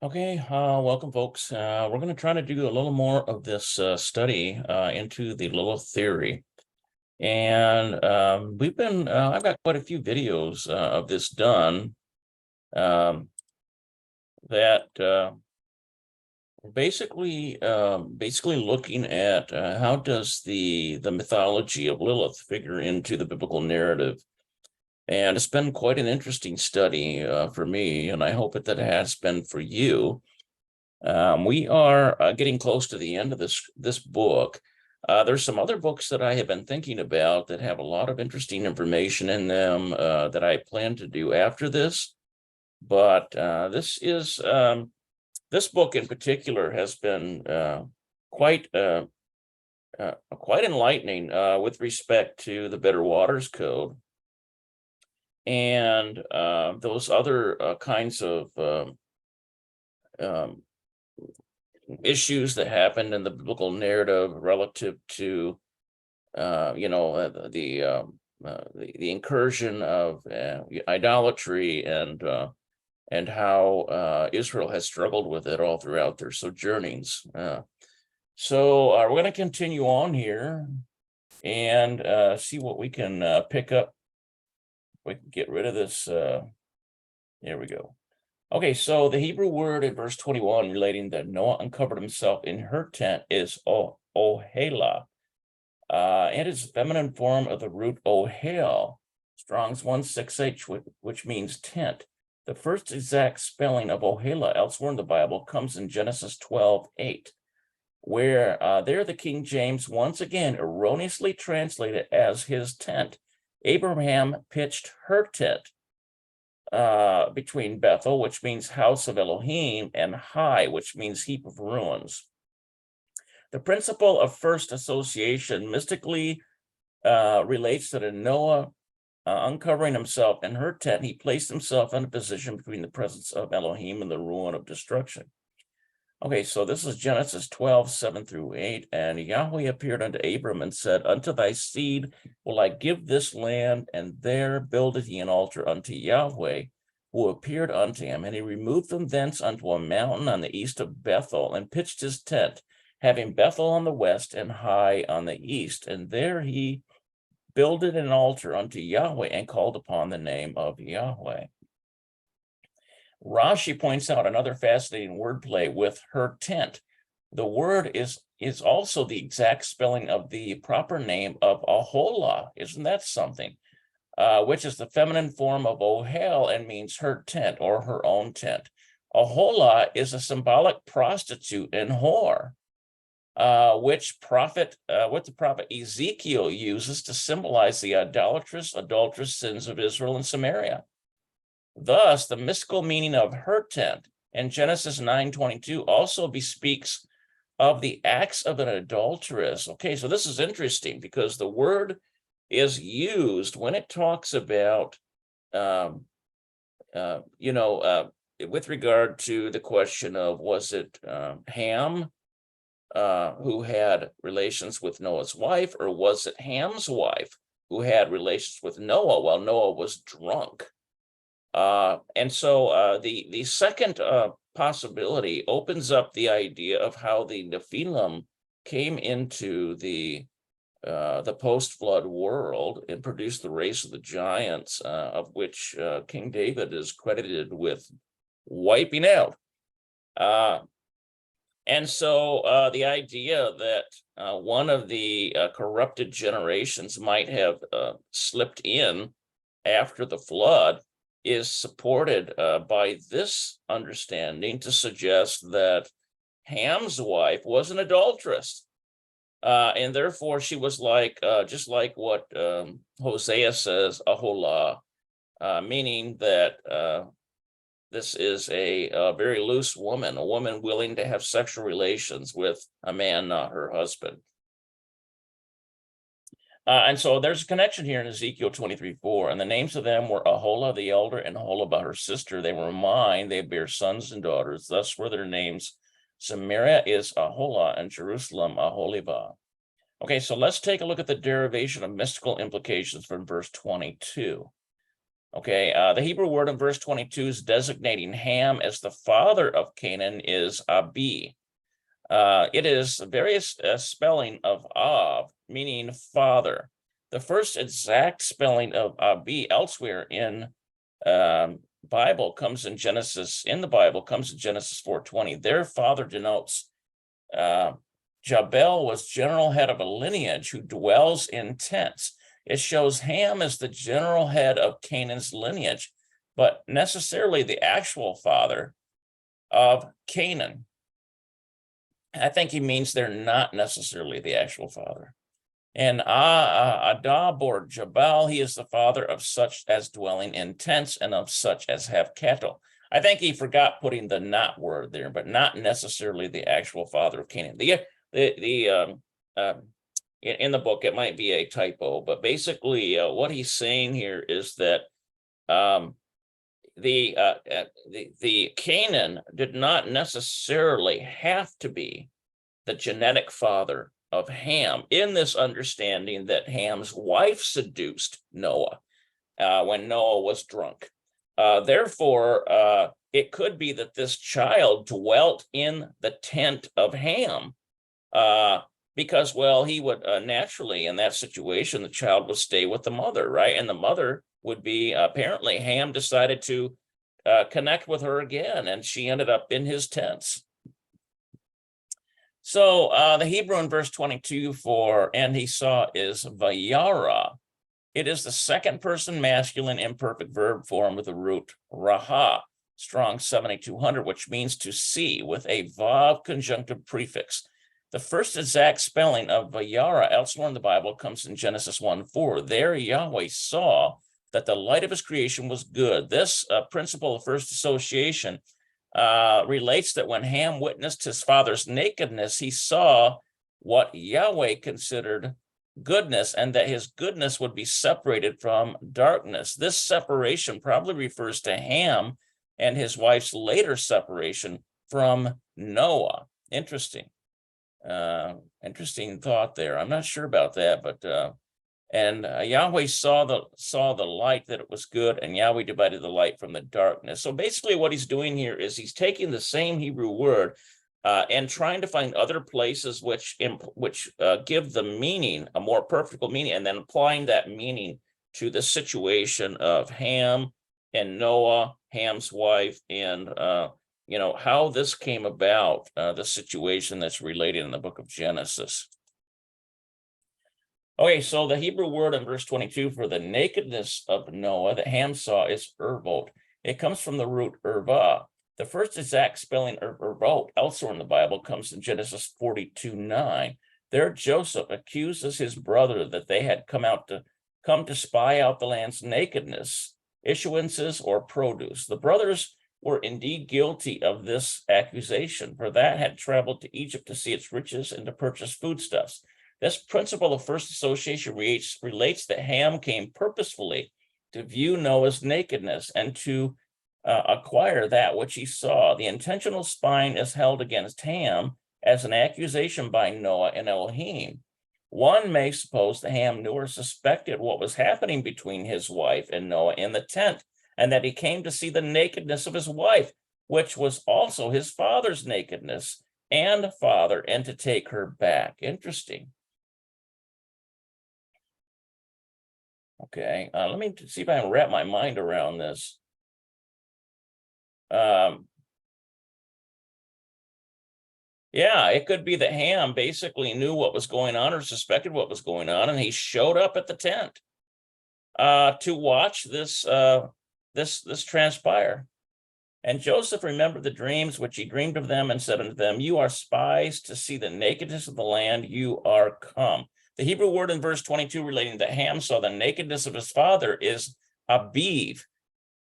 Okay, welcome, folks. We're going to try to do a little more of this study into the Lilith theory. And I've got quite a few videos of this done um, that basically looking at how does the mythology of Lilith figure into the biblical narrative. And it's been quite an interesting study for me, and I hope that it has been for you. We are getting close to the end of this book. There's some other books that I have been thinking about that have a lot of interesting information in them that I plan to do after this. But this book in particular has been quite quite enlightening with respect to the Bitter Waters Code and those other kinds of um, issues that happened in the biblical narrative relative to the incursion of idolatry and how Israel has struggled with it all throughout their sojournings. So we're going to continue on here and see what we can pick up. We can get rid of this. There we go. Okay, so the Hebrew word in verse 21 relating that Noah uncovered himself in her tent is Ohelah. It is a feminine form of the root ohel, Strong's 168, which means tent. The first exact spelling of Ohelah elsewhere in the Bible comes in Genesis 12:8, where there the King James once again erroneously translated as his tent. Abraham pitched her tent between Bethel, which means house of Elohim, and Hai, which means heap of ruins. The principle of first association mystically relates to the Noah uncovering himself in her tent. He placed himself in a position between the presence of Elohim and the ruin of destruction. Okay, so this is Genesis 12:7-8. And Yahweh appeared unto Abram and said, Unto thy seed will I give this land, and there builded he an altar unto Yahweh, who appeared unto him. And he removed them thence unto a mountain on the east of Bethel, and pitched his tent, having Bethel on the west and Hai on the east. And there he builded an altar unto Yahweh, and called upon the name of Yahweh. Rashi points out another fascinating wordplay with her tent. The word is also the exact spelling of the proper name of Aholah. Isn't that something? Which is the feminine form of Ohel and means her tent or her own tent. Aholah is a symbolic prostitute and whore, which the prophet Ezekiel uses to symbolize the adulterous sins of Israel and Samaria. Thus, the mystical meaning of her tent in Genesis 9:22 also bespeaks of the acts of an adulteress. Okay, so this is interesting because the word is used when it talks about, with regard to the question of, was it Ham who had relations with Noah's wife, or was it Ham's wife who had relations with Noah while Noah was drunk? And so the second possibility opens up the idea of how the Nephilim came into the post-flood world and produced the race of the giants, of which King David is credited with wiping out. And so the idea that one of the corrupted generations might have slipped in after the flood is supported by this understanding to suggest that Ham's wife was an adulteress. And therefore she was like, just like what Hosea says, Aholah, meaning that this is a very loose woman, a woman willing to have sexual relations with a man, not her husband. And so there's a connection here in Ezekiel 23:4, and the names of them were Aholah the elder and Aholibah her sister. They were mine, they bear sons and daughters. Thus were their names. Samaria is Aholah and Jerusalem Aholibah. Okay, so let's take a look at the derivation of mystical implications from verse 22. Okay, the Hebrew word in verse 22 is designating Ham as the father of Canaan is Abi. It is various spelling of Av, meaning father. The first exact spelling of Abi elsewhere in Bible comes in Genesis, in the Bible comes in Genesis 4:20. Their father denotes Jabal was general head of a lineage who dwells in tents. It shows Ham as the general head of Canaan's lineage, but necessarily the actual father of Canaan. I think he means they're not necessarily the actual father. And Adab or Jabal, he is the father of such as dwelling in tents and of such as have cattle. I think he forgot putting the not word there, but not necessarily the actual father of Canaan. In the book, it might be a typo, but basically what he's saying here is that the Canaan did not necessarily have to be the genetic father of Ham, in this understanding that Ham's wife seduced Noah when Noah was drunk. Therefore, it could be that this child dwelt in the tent of Ham because, well, he would naturally, in that situation, the child would stay with the mother, right? And the mother would be, apparently, Ham decided to connect with her again, and she ended up in his tents. So the Hebrew in verse 22 for and he saw is vayara. It is the second person masculine imperfect verb form with the root raha, strong 7200, which means to see, with a vav conjunctive prefix. The first exact spelling of vayara elsewhere in the Bible comes in Genesis 1:4. There Yahweh saw that the light of his creation was good. This principle of first association relates that when Ham witnessed his father's nakedness, he saw what Yahweh considered goodness, and that his goodness would be separated from darkness. This separation probably refers to Ham and his wife's later separation from Noah. Interesting. Interesting thought there. I'm not sure about that, but Yahweh saw the light, that it was good, and Yahweh divided the light from the darkness. So basically what he's doing here is he's taking the same Hebrew word and trying to find other places which give the meaning, a more perfect meaning, and then applying that meaning to the situation of Ham and Noah, Ham's wife, and how this came about, the situation that's related in the book of Genesis. Okay, so the Hebrew word in verse 22 for the nakedness of Noah that Ham saw is ervot. It comes from the root erva. The first exact spelling of ervot elsewhere in the Bible comes in Genesis 42:9. There Joseph accuses his brother that they had come to spy out the land's nakedness, issuances, or produce. The brothers were indeed guilty of this accusation, for that had traveled to Egypt to see its riches and to purchase foodstuffs. This principle of first association relates that Ham came purposefully to view Noah's nakedness and to acquire that which he saw. The intentional spying is held against Ham as an accusation by Noah and Elohim. One may suppose that Ham knew or suspected what was happening between his wife and Noah in the tent, and that he came to see the nakedness of his wife, which was also his father's nakedness and father, and to take her back. Interesting. Okay, let me see if I can wrap my mind around this. Yeah, it could be that Ham basically knew what was going on or suspected what was going on, and he showed up at the tent to watch this transpire. And Joseph remembered the dreams which he dreamed of them and said unto them, "You are spies to see the nakedness of the land, you are come." The Hebrew word in verse 22 relating that Ham saw the nakedness of his father is Abiv.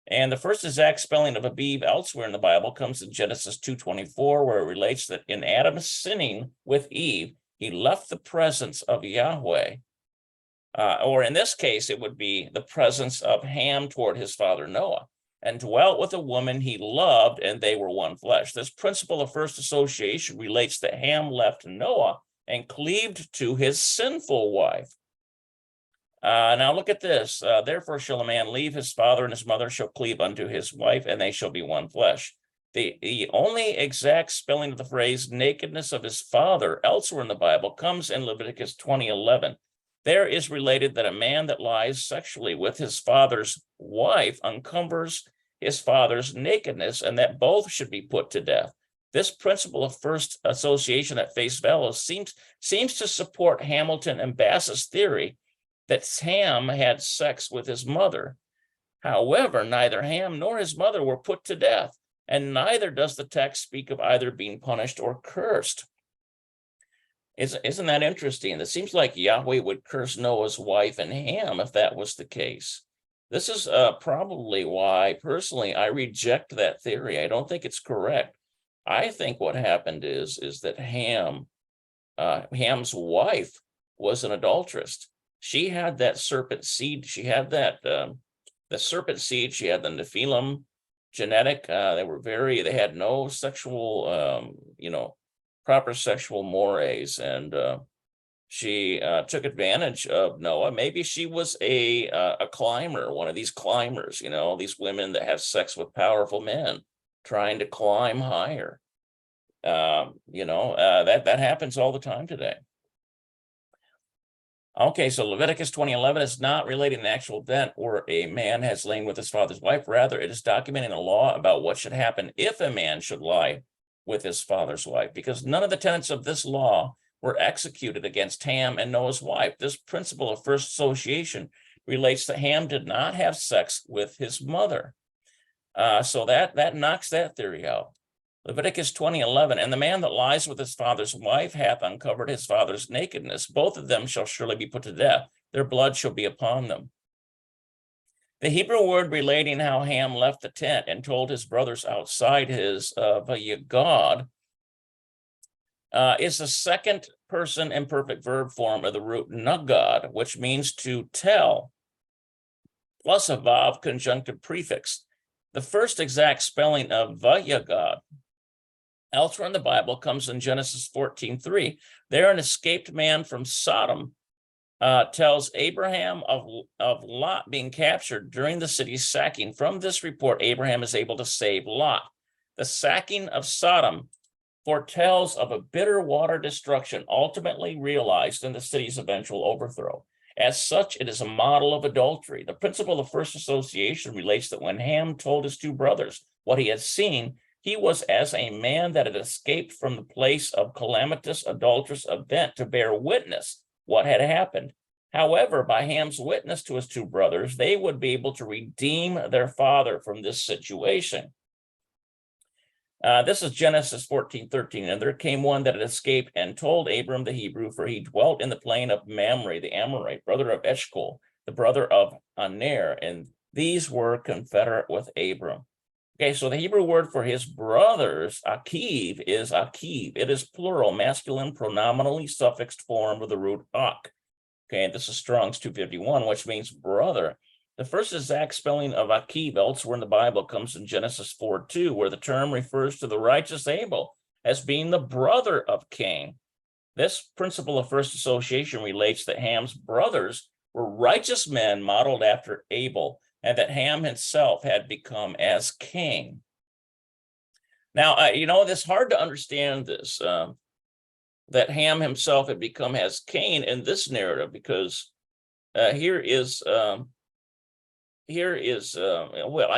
And the first exact spelling of Abiv elsewhere in the Bible comes in Genesis 2:24, where it relates that in Adam sinning with Eve, he left the presence of Yahweh. Or in this case, it would be the presence of Ham toward his father Noah, and dwelt with a woman he loved, and they were one flesh. This principle of first association relates that Ham left Noah and cleaved to his sinful wife. Now look at this. Therefore shall a man leave his father and his mother, shall cleave unto his wife, and they shall be one flesh. The only exact spelling of the phrase nakedness of his father elsewhere in the Bible comes in Leviticus 20:11. There is related that a man that lies sexually with his father's wife uncovers his father's nakedness, and that both should be put to death. This principle of first association at face value seems to support Hamilton and Bass's theory that Ham had sex with his mother. However, neither Ham nor his mother were put to death, and neither does the text speak of either being punished or cursed. Isn't that interesting? It seems like Yahweh would curse Noah's wife and Ham if that was the case. This is probably why, personally, I reject that theory. I don't think it's correct. I think what happened is that Ham's wife was an adulteress. She had that serpent seed. She had that the serpent seed. She had the Nephilim genetic. They had no sexual, proper sexual mores, and she took advantage of Noah. Maybe she was a climber, one of these climbers. These women that have sex with powerful men, trying to climb higher. That happens all the time today. Okay, so Leviticus 20:11 is not relating an actual event where a man has lain with his father's wife. Rather, it is documenting a law about what should happen if a man should lie with his father's wife, because none of the tenets of this law were executed against Ham and Noah's wife. This principle of first association relates to Ham did not have sex with his mother. So that knocks that theory out. Leviticus 20:11, and the man that lies with his father's wife hath uncovered his father's nakedness. Both of them shall surely be put to death. Their blood shall be upon them. The Hebrew word relating how Ham left the tent and told his brothers outside his Vayagad is the second person imperfect verb form of the root nagad, which means to tell, plus a vav conjunctive prefix. The first exact spelling of Vayagad elsewhere in the Bible comes in Genesis 14:3. There, an escaped man from Sodom tells Abraham of Lot being captured during the city's sacking. From this report, Abraham is able to save Lot. The sacking of Sodom foretells of a bitter water destruction ultimately realized in the city's eventual overthrow. As such, it is a model of adultery. The principle of first association relates that when Ham told his two brothers what he had seen, he was as a man that had escaped from the place of calamitous adulterous event to bear witness what had happened. However, by Ham's witness to his two brothers, they would be able to redeem their father from this situation. This is Genesis 14:13. And there came one that had escaped and told Abram the Hebrew, for he dwelt in the plain of Mamre, the Amorite, brother of Eshcol, the brother of Aner, and these were confederate with Abram. Okay, so the Hebrew word for his brothers, Akiv, is Akiv. It is plural, masculine, pronominally suffixed form of the root ak. Okay, this is Strong's 251, which means brother. The first exact spelling of Akiv elsewhere in the Bible comes in Genesis 4:2, where the term refers to the righteous Abel as being the brother of Cain. This principle of first association relates that Ham's brothers were righteous men modeled after Abel, and that Ham himself had become as king. Now, it's hard to understand this, that Ham himself had become as Cain in this narrative, because here is, I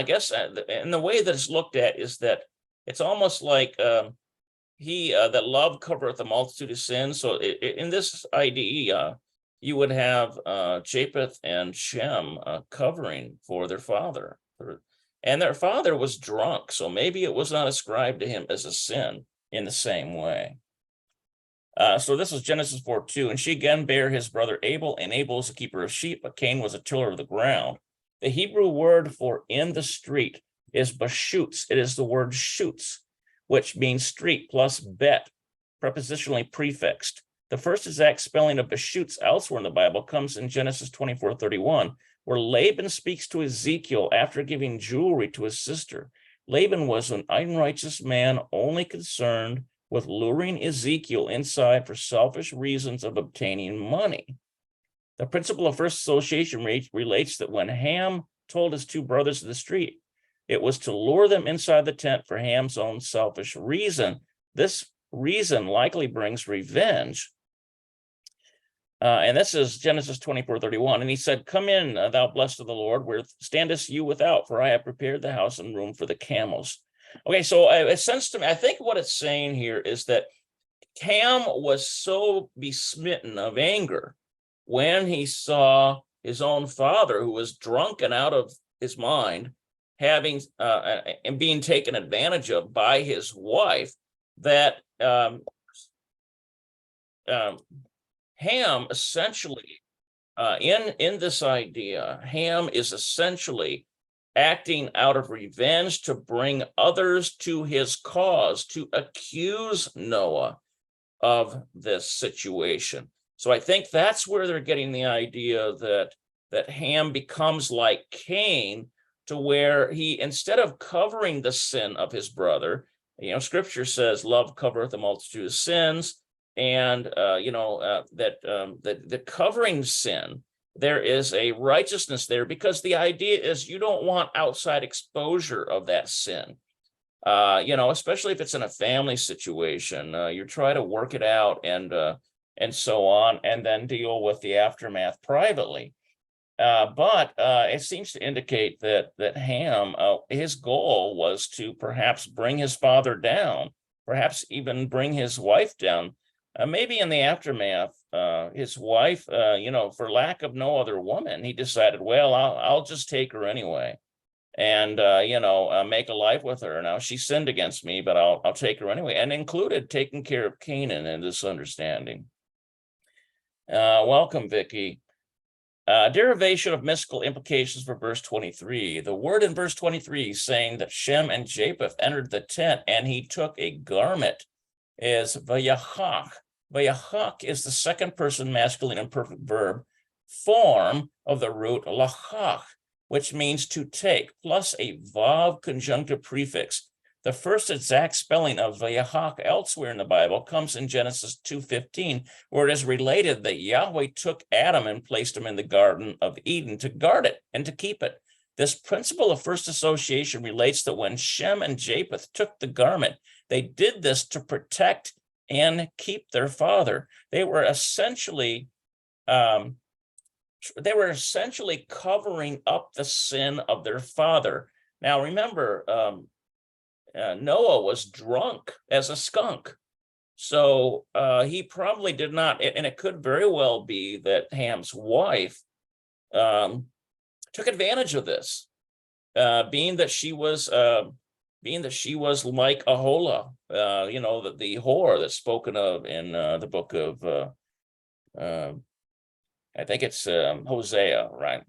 guess, and the way that it's looked at is that it's almost like that love covereth a multitude of sins. So in this idea, you would have Japheth and Shem covering for their father. And their father was drunk, so maybe it was not ascribed to him as a sin in the same way. So this is Genesis 4:2. And she again bare his brother Abel, and Abel was a keeper of sheep, but Cain was a tiller of the ground. The Hebrew word for in the street is bashutz. It is the word shoots, which means street plus bet, prepositionally prefixed. The first exact spelling of bashutz elsewhere in the Bible comes in Genesis 24:31, where Laban speaks to Ezekiel after giving jewelry to his sister. Laban was an unrighteous man only concerned with luring Ezekiel inside for selfish reasons of obtaining money. The principle of first association relates that when Ham told his two brothers in the street, it was to lure them inside the tent for Ham's own selfish reason. This reason likely brings revenge. And this is Genesis 24:31. And he said, "Come in, thou blessed of the Lord, where standest you without, for I have prepared the house and room for the camels." Okay, so it sends to me, I think what it's saying here is that Ham was so besmitten of anger when he saw his own father, who was drunk and out of his mind, having and being taken advantage of by his wife, that Ham essentially, in this idea, Ham is essentially acting out of revenge to bring others to his cause, to accuse Noah of this situation. So I think that's where they're getting the idea that Ham becomes like Cain, to where he, instead of covering the sin of his brother, Scripture says, "Love covereth a multitude of sins," and that covering sin, there is a righteousness there, because the idea is you don't want outside exposure of that sin. Especially if it's in a family situation, you try to work it out and so on, and then deal with the aftermath privately. But it seems to indicate that Ham, his goal was to perhaps bring his father down, perhaps even bring his wife down. Maybe in the aftermath, his wife, for lack of no other woman, he decided, well, I'll just take her anyway, and make a life with her. Now she sinned against me, but I'll take her anyway, and included taking care of Canaan in this understanding. Welcome, Vicky. Derivation of mystical implications for verse 23. The word in verse 23 saying that Shem and Japheth entered the tent and he took a garment is vayachach. Vayachach is the second person masculine imperfect verb form of the root lachach, which means to take, plus a vav conjunctive prefix. The first exact spelling of vayachach elsewhere in the Bible comes in Genesis 2:15, where it is related that Yahweh took Adam and placed him in the Garden of Eden to guard it and to keep it. This principle of first association relates that when Shem and Japheth took the garment, they did this to protect and keep their father. They were essentially covering up the sin of their father. Now, remember, Noah was drunk as a skunk. So he probably did not, and it could very well be that Ham's wife took advantage of this, being that she was like Aholah, the whore that's spoken of in the book of, I think it's Hosea, right?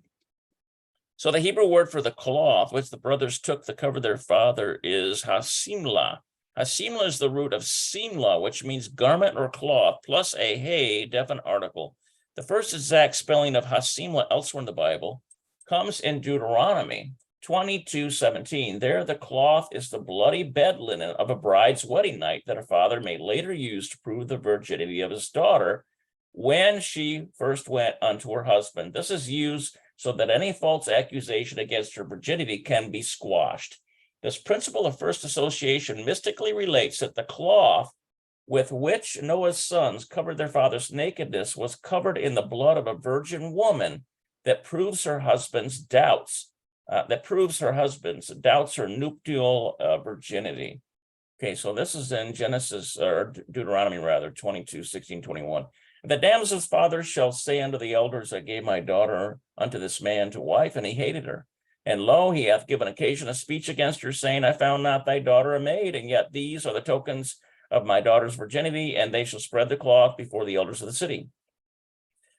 So the Hebrew word for the cloth, which the brothers took to cover their father, is hasimla. Hasimla is the root of simla, which means garment or cloth, plus a hey, definite article. The first exact spelling of hasimla elsewhere in the Bible comes in Deuteronomy 22:17. There, the cloth is the bloody bed linen of a bride's wedding night that a father may later use to prove the virginity of his daughter when she first went unto her husband. This is used so that any false accusation against her virginity can be squashed. This principle of first association mystically relates that the cloth with which Noah's sons covered their father's nakedness was covered in the blood of a virgin woman that proves her husband's doubts, her nuptial virginity. Okay, so this is in Deuteronomy 22:16-21. The damsel's father shall say unto the elders, I gave my daughter unto this man to wife, and he hated her. And lo, he hath given occasion of speech against her, saying, I found not thy daughter a maid, and yet these are the tokens of my daughter's virginity, and they shall spread the cloth before the elders of the city.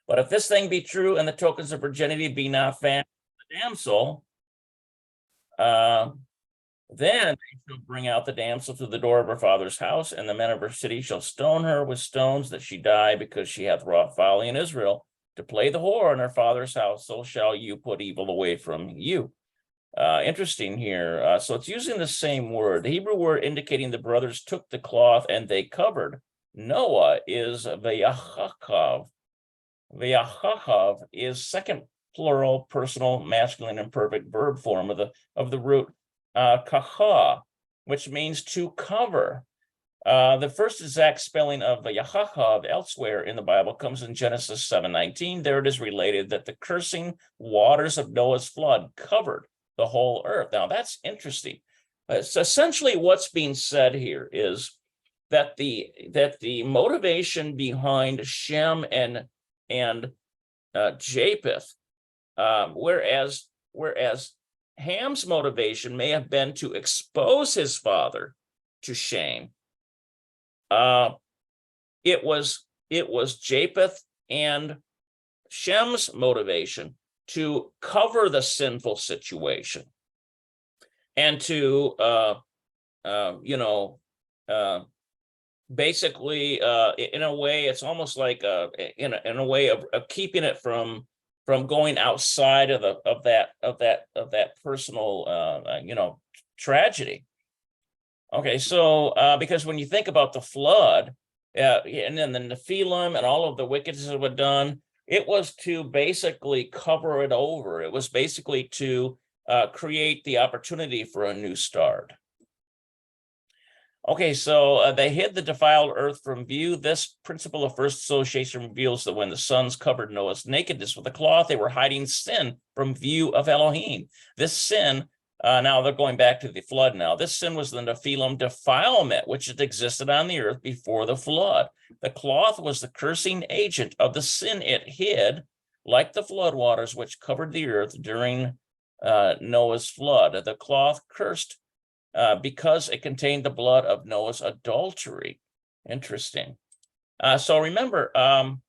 But if this thing be true, and the tokens of virginity be not found in the damsel, then they shall bring out the damsel to the door of her father's house, and the men of her city shall stone her with stones that she die, because she hath wrought folly in Israel to play the whore in her father's house. So shall you put evil away from you. Interesting here. So it's using the same word. The Hebrew word indicating the brothers took the cloth and they covered Noah is vayachakav. V'yachachav is second plural personal masculine imperfect verb form of the root kacha, which means to cover. The first exact spelling of Yachachav elsewhere in the Bible comes in Genesis 7:19. There it is related that the cursing waters of Noah's flood covered the whole earth. Now that's interesting. It's essentially what's being said here is that the motivation behind Shem and Japheth, whereas Ham's motivation may have been to expose his father to shame. It was Japheth and Shem's motivation to cover the sinful situation and to basically in a way it's almost like in a way of keeping it from going outside of that personal tragedy. Okay, so because when you think about the flood, and then the Nephilim and all of the wickedness that was done, it was to basically cover it over. It was basically to create the opportunity for a new start. Okay, so they hid the defiled earth from view. This principle of first association reveals that when the sons covered Noah's nakedness with a cloth, they were hiding sin from view of Elohim. This sin, now they're going back to the flood now. This sin was the Nephilim defilement, which had existed on the earth before the flood. The cloth was the cursing agent of the sin it hid, like the flood waters which covered the earth during Noah's flood. The cloth cursed because it contained the blood of Noah's adultery. Interesting. So remember, I'm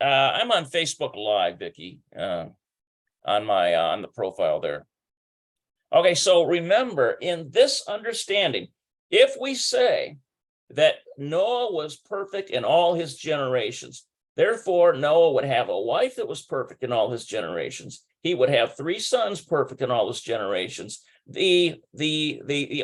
on Facebook Live, Vicki, on the profile there. Okay, so remember, in this understanding, if we say that Noah was perfect in all his generations, therefore Noah would have a wife that was perfect in all his generations. He would have 3 sons perfect in all his generations. The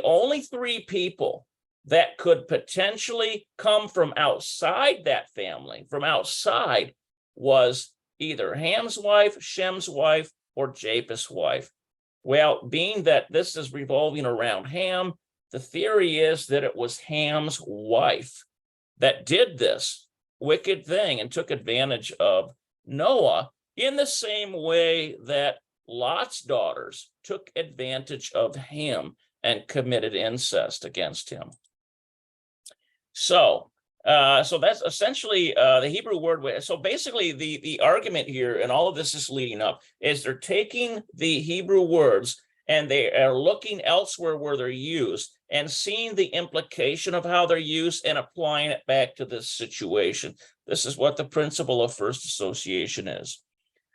only 3 people that could potentially come from outside that family, from outside, was either Ham's wife, Shem's wife, or Japheth's wife. Well, being that this is revolving around Ham, the theory is that it was Ham's wife that did this wicked thing and took advantage of Noah in the same way that Lot's daughters took advantage of him and committed incest against him. So that's essentially the Hebrew word. So basically the argument here, and all of this is leading up, is they're taking the Hebrew words and they are looking elsewhere where they're used and seeing the implication of how they're used and applying it back to this situation. This is what the principle of first association is.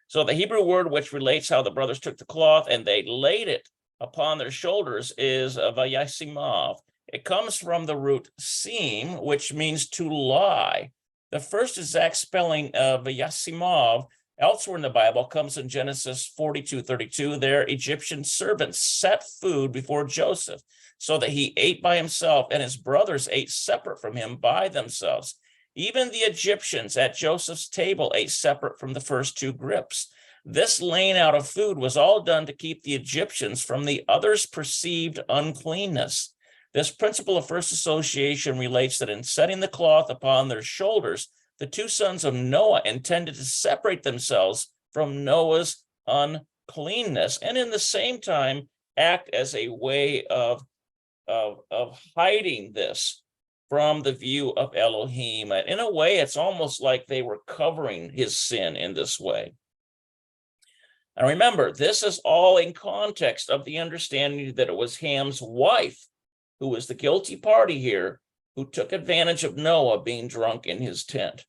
So the Hebrew word which relates how the brothers took the cloth and they laid it upon their shoulders is vayasimav. It comes from the root seem, which means to lie. The first exact spelling of vayasimav elsewhere in the Bible comes in Genesis 42:32. Their Egyptian servants set food before Joseph so that he ate by himself and his brothers ate separate from him by themselves. Even the Egyptians at Joseph's table ate separate from the first 2 grips. This laying out of food was all done to keep the Egyptians from the others' perceived uncleanness. This principle of first association relates that in setting the cloth upon their shoulders, the 2 sons of Noah intended to separate themselves from Noah's uncleanness and in the same time act as a way of hiding this from the view of Elohim. And in a way, it's almost like they were covering his sin in this way. And remember, this is all in context of the understanding that it was Ham's wife who was the guilty party here, who took advantage of Noah being drunk in his tent,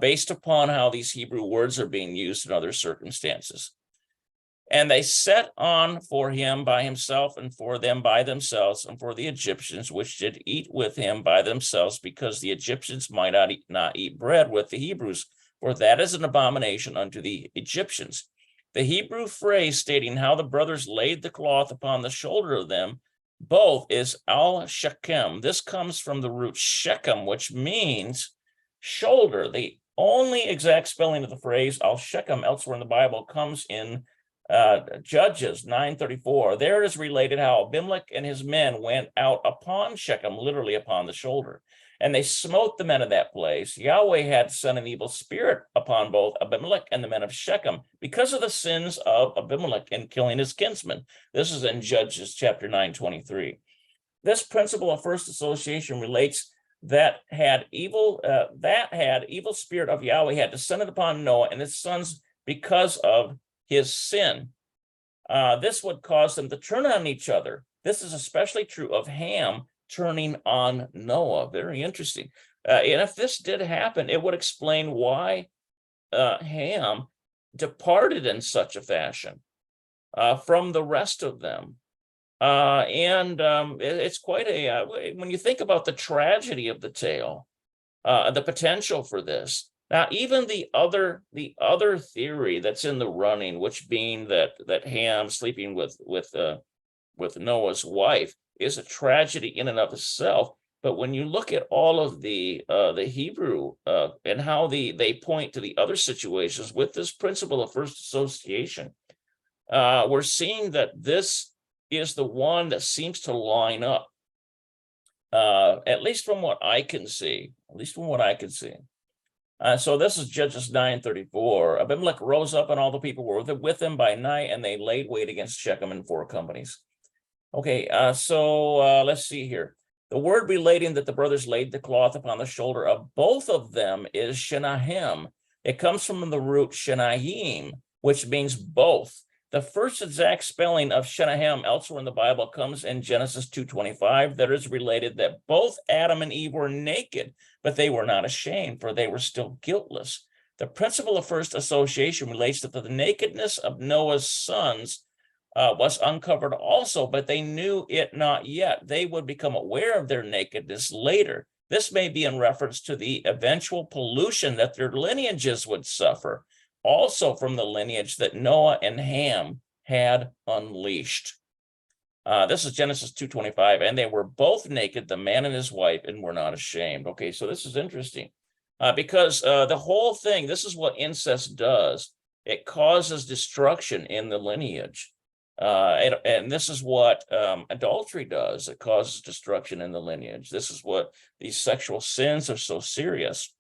based upon how these Hebrew words are being used in other circumstances. And they set on for him by himself and for them by themselves and for the Egyptians, which did eat with him by themselves, because the Egyptians might not eat bread with the Hebrews, for that is an abomination unto the Egyptians. The Hebrew phrase stating how the brothers laid the cloth upon the shoulder of them both is al-Shechem. This comes from the root Shechem, which means shoulder. The only exact spelling of the phrase al Shechem elsewhere in the Bible comes in Judges 9:34. There it is related how Abimelech and his men went out upon Shechem, literally upon the shoulder, and they smote the men of that place. Yahweh had sent an evil spirit upon both Abimelech and the men of Shechem because of the sins of Abimelech in killing his kinsmen. This is in Judges chapter 9:23. This principle of first association relates that had evil spirit of Yahweh had descended upon Noah and his sons because of his sin. This would cause them to turn on each other. This is especially true of Ham turning on Noah. Very interesting. And if this did happen, it would explain why Ham departed in such a fashion from the rest of them. It's quite when you think about the tragedy of the tale, the potential for this. Now, even the other theory that's in the running, which being that Ham sleeping with Noah's wife is a tragedy in and of itself. But when you look at all of the Hebrew and how they point to the other situations with this principle of first association, we're seeing that this is the one that seems to line up, at least from what I can see. So this is Judges 9:34. Abimelech rose up and all the people were with him by night, and they laid wait against Shechem in 4 companies. Okay, so let's see here. The word relating that the brothers laid the cloth upon the shoulder of both of them is Shenahem. It comes from the root Shenahim, which means both. The first exact spelling of Shenahem elsewhere in the Bible comes in Genesis 2:25. That is related that both Adam and Eve were naked, but they were not ashamed, for they were still guiltless. The principle of first association relates to the nakedness of Noah's sons was uncovered also, but they knew it not yet. They would become aware of their nakedness later. This may be in reference to the eventual pollution that their lineages would suffer, also from the lineage that Noah and Ham had unleashed. This is Genesis 2:25, and they were both naked, the man and his wife, and were not ashamed. Okay, so this is interesting because the whole thing, this is what incest does. It causes destruction in the lineage. And this is what adultery does. It causes destruction in the lineage. This is what these sexual sins are so serious.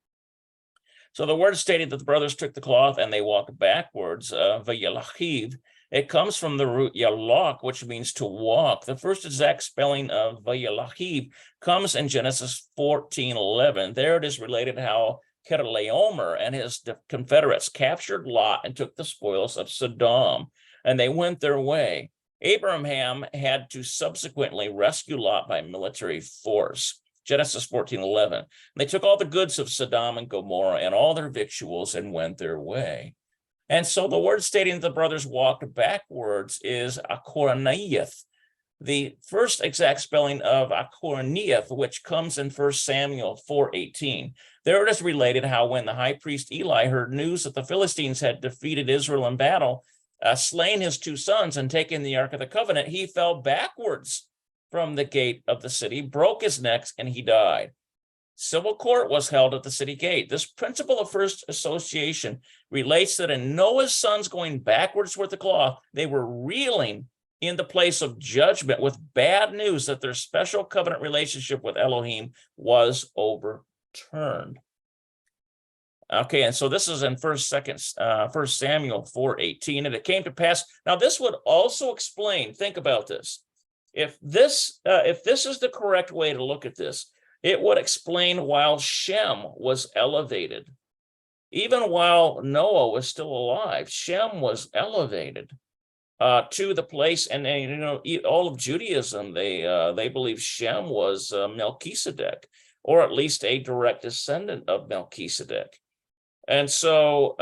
So the word stated that the brothers took the cloth and they walked backwards, vayalachiv. It comes from the root yalach, which means to walk. The first exact spelling of vayalachiv comes in Genesis 14:11. There it is related how Kedorlaomer and his confederates captured Lot and took the spoils of Sodom, and they went their way. Abraham had to subsequently rescue Lot by military force. Genesis 14:11. They took all the goods of Sodom and Gomorrah and all their victuals and went their way. And so the word stating the brothers walked backwards is akoraniath. The first exact spelling of akoraniath, which comes in 1 Samuel 4:18. There it is related how when the high priest Eli heard news that the Philistines had defeated Israel in battle, slain his 2 sons and taken the Ark of the Covenant, he fell backwards from the gate of the city, broke his neck, and he died. Civil court was held at the city gate. This principle of first association relates that in Noah's sons going backwards with the cloth, they were reeling in the place of judgment with bad news that their special covenant relationship with Elohim was overturned. Okay, and so this is in 1 Samuel 4:18, and it came to pass. Now, this would also explain, think about this. If this is the correct way to look at this, it would explain while Shem was elevated. Even while Noah was still alive, Shem was elevated to the place, and all of Judaism, they believe Shem was Melchizedek, or at least a direct descendant of Melchizedek. And so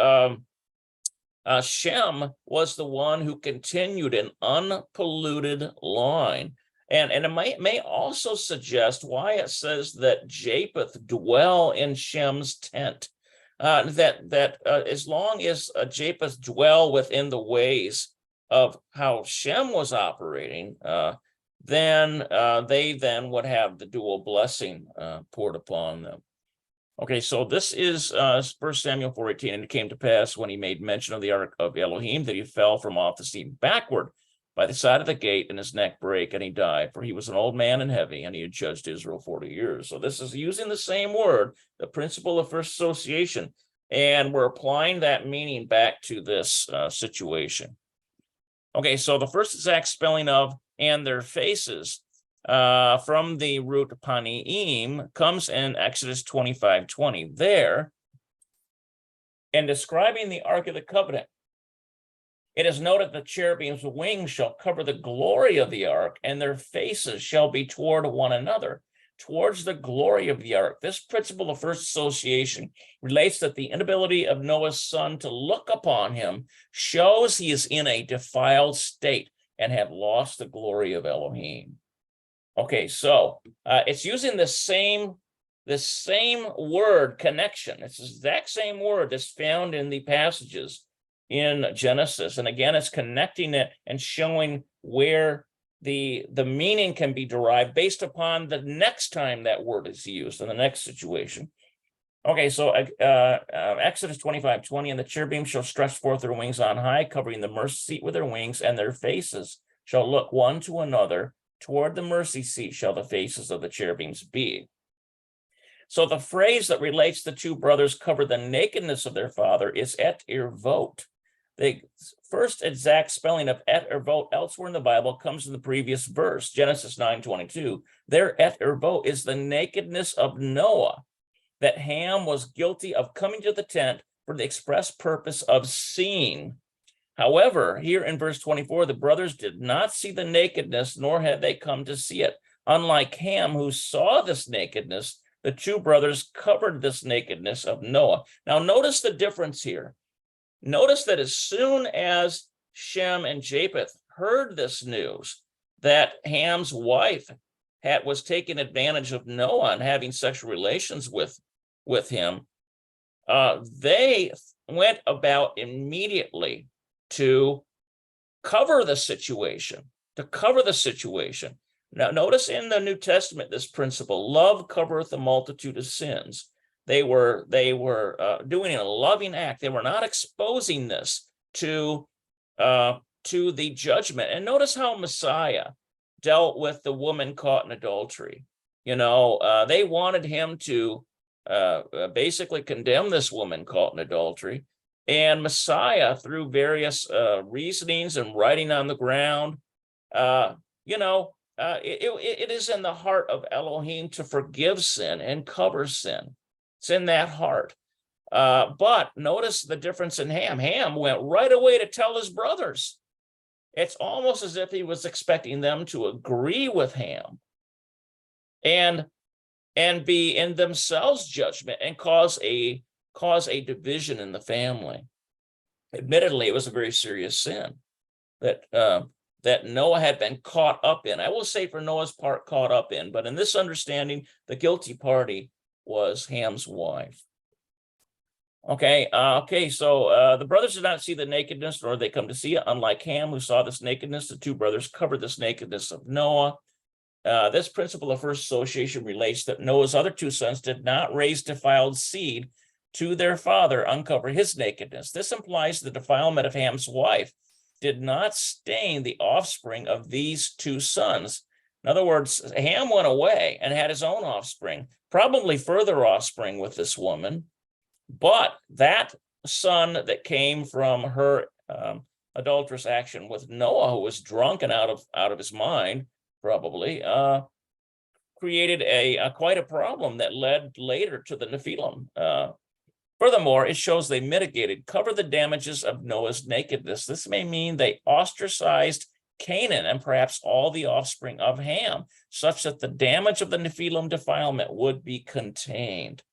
Shem was the one who continued an unpolluted line. And it may also suggest why it says that Japheth dwell in Shem's tent. That as long as Japheth dwell within the ways of how Shem was operating, then they would have the dual blessing poured upon them. Okay, so this is 1 Samuel 4:18, and it came to pass when he made mention of the ark of Elohim that he fell from off the seat backward by the side of the gate, and his neck brake, and he died, for he was an old man and heavy, and he had judged Israel 40 years. So this is using the same word, the principle of first association, and we're applying that meaning back to this situation. Okay, so the first exact spelling of "and their faces" from the root paniim comes in Exodus 25:20. There, in describing the Ark of the Covenant, it is noted the cherubim's wings shall cover the glory of the ark, and their faces shall be toward one another, towards the glory of the ark. This principle of first association relates that the inability of Noah's son to look upon him shows he is in a defiled state and have lost the glory of Elohim. Okay, so it's using the same word connection. It's the exact same word that's found in the passages in Genesis. And again, it's connecting it and showing where the meaning can be derived based upon the next time that word is used in the next situation. Okay, so Exodus 25:20, and the cherubim shall stretch forth their wings on high, covering the mercy seat with their wings, and their faces shall look one to another. Toward the mercy seat shall the faces of the cherubims be. So the phrase that relates the two brothers cover the nakedness of their father is et irvot. The first exact spelling of et irvot elsewhere in the Bible comes in the previous verse, Genesis 9:22. There et irvot is the nakedness of Noah, that Ham was guilty of coming to the tent for the express purpose of seeing. However, here in verse 24, the brothers did not see the nakedness, nor had they come to see it. Unlike Ham, who saw this nakedness, the two brothers covered this nakedness of Noah. Now, notice the difference here. Notice that as soon as Shem and Japheth heard this news, that Ham's wife was taking advantage of Noah and having sexual relations with him, they went about immediately to cover the situation, Now, notice in the New Testament this principle: love covereth a multitude of sins. They were doing a loving act. They were not exposing this to the judgment. And notice how Messiah dealt with the woman caught in adultery. They wanted him to basically condemn this woman caught in adultery. And Messiah, through various reasonings and writing on the ground, it is in the heart of Elohim to forgive sin and cover sin. It's in that heart. But notice the difference in Ham. Ham went right away to tell his brothers. It's almost as if he was expecting them to agree with Ham and be in themselves judgment and cause a division in the family. Admittedly, it was a very serious sin that Noah had been caught up in. I will say for Noah's part, caught up in, but in this understanding, the guilty party was Ham's wife. Okay, so the brothers did not see the nakedness, nor did they come to see it. Unlike Ham, who saw this nakedness, the two brothers covered this nakedness of Noah. This principle of first association relates that Noah's other two sons did not raise defiled seed to their father, uncover his nakedness. This implies the defilement of Ham's wife did not stain the offspring of these two sons. In other words, Ham went away and had his own offspring, probably further offspring with this woman. But that son that came from her adulterous action with Noah, who was drunk and out of his mind, probably, created quite a problem that led later to the Nephilim. Furthermore, it shows they cover the damages of Noah's nakedness. This may mean they ostracized Canaan and perhaps all the offspring of Ham, such that the damage of the Nephilim defilement would be contained.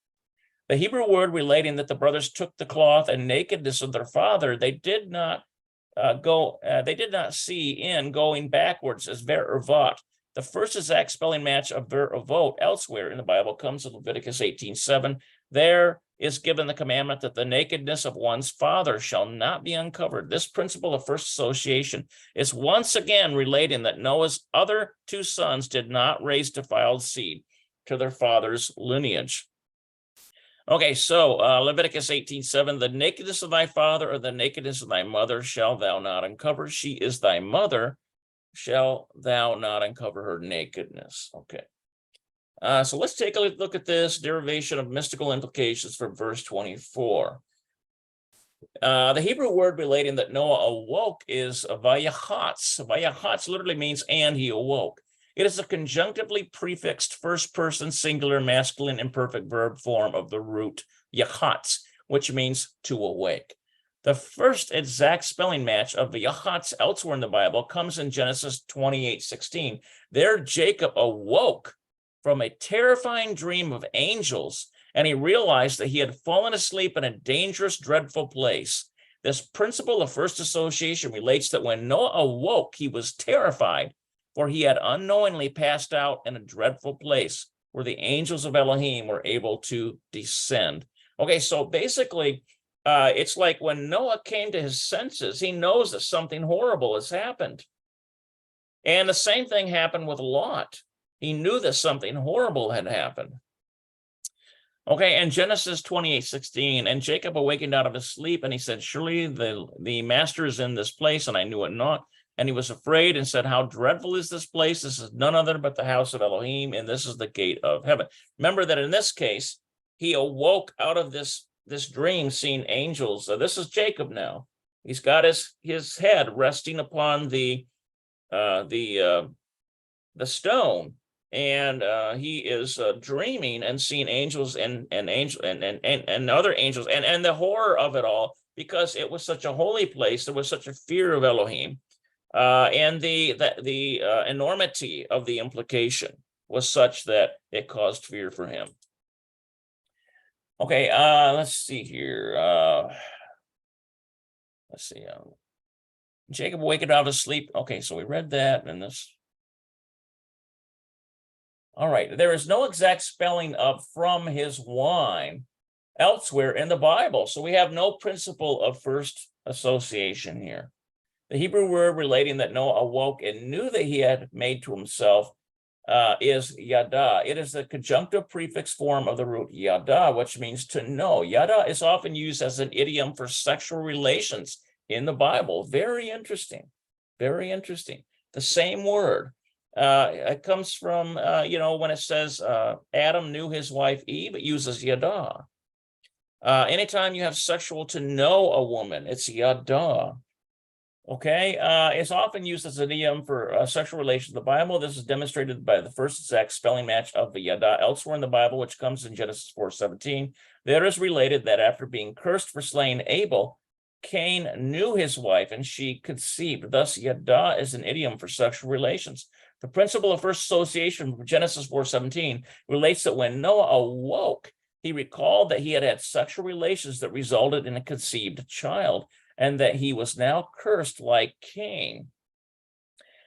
The Hebrew word relating that the brothers took the cloth and nakedness of their father, they did not see in going backwards as ver-avot. The first exact spelling match of ver-avot elsewhere in the Bible comes in Leviticus 18:7. There is given the commandment that the nakedness of one's father shall not be uncovered. This principle of first association is once again relating that Noah's other two sons did not raise defiled seed to their father's lineage. Okay, so Leviticus 18:7, the nakedness of thy father or the nakedness of thy mother shall thou not uncover. She is thy mother, shall thou not uncover her nakedness. Okay. So let's take a look at this derivation of mystical implications from verse 24. The Hebrew word relating that Noah awoke is vayachatz. Vayachatz literally means and he awoke. It is a conjunctively prefixed first person singular masculine imperfect verb form of the root yachatz, which means to awake. The first exact spelling match of vayachatz elsewhere in the Bible comes in Genesis 28:16. There Jacob awoke from a terrifying dream of angels, and he realized that he had fallen asleep in a dangerous, dreadful place. This principle of first association relates that when Noah awoke, he was terrified, for he had unknowingly passed out in a dreadful place where the angels of Elohim were able to descend. Okay, so basically, it's like when Noah came to his senses, he knows that something horrible has happened. And the same thing happened with Lot. He knew that something horrible had happened. Okay, and Genesis 28:16, and Jacob awakened out of his sleep, and he said, surely the master is in this place, and I knew it not. And he was afraid and said, how dreadful is this place? This is none other but the house of Elohim, and this is the gate of heaven. Remember that in this case, he awoke out of this dream, seeing angels. So this is Jacob now. He's got his head resting upon the stone, and he is dreaming and seeing angels and other angels, and the horror of it all, because it was such a holy place. There was such a fear of Elohim, and the enormity of the implication was such that it caused fear for him. Okay, let's see here. Let's see. Jacob awakened out of his sleep. Okay, so we read that, and this. All right, there is no exact spelling of from his wine elsewhere in the Bible, so we have no principle of first association here. The Hebrew word relating that Noah awoke and knew that he had made to himself is yada. It is the conjunctive prefix form of the root yada, which means to know. Yada is often used as an idiom for sexual relations in the Bible. Very interesting, very interesting. The same word. It comes from, when it says Adam knew his wife Eve, it uses yada. Anytime you have sexual to know a woman, it's yada. Okay, it's often used as an idiom for sexual relations in the Bible. This is demonstrated by the first exact spelling match of the yada elsewhere in the Bible, which comes in Genesis 4:17. There is related that after being cursed for slaying Abel, Cain knew his wife and she conceived. Thus, yada is an idiom for sexual relations. The principle of first association from Genesis 4:17 relates that when Noah awoke, he recalled that he had had sexual relations that resulted in a conceived child, and that he was now cursed like Cain.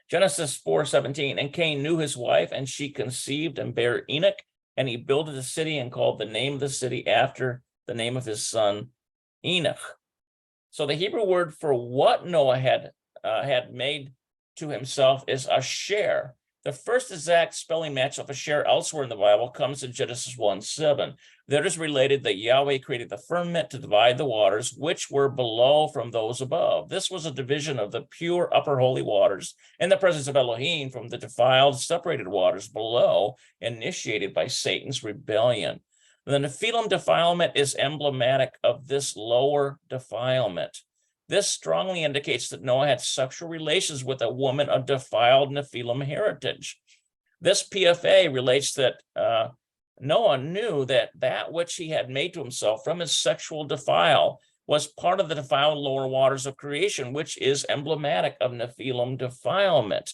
Genesis 4:17, and Cain knew his wife, and she conceived and bare Enoch, and he builded a city and called the name of the city after the name of his son Enoch. So the Hebrew word for what Noah had made to himself is asher. The first exact spelling match of asher elsewhere in the Bible comes in Genesis 1:7. There is related that Yahweh created the firmament to divide the waters which were below from those above. This was a division of the pure upper holy waters in the presence of Elohim from the defiled separated waters below, initiated by Satan's rebellion. The Nephilim defilement is emblematic of this lower defilement. This strongly indicates that Noah had sexual relations with a woman of defiled Nephilim heritage. This PFA relates that Noah knew that which he had made to himself from his sexual defile was part of the defiled lower waters of creation, which is emblematic of Nephilim defilement.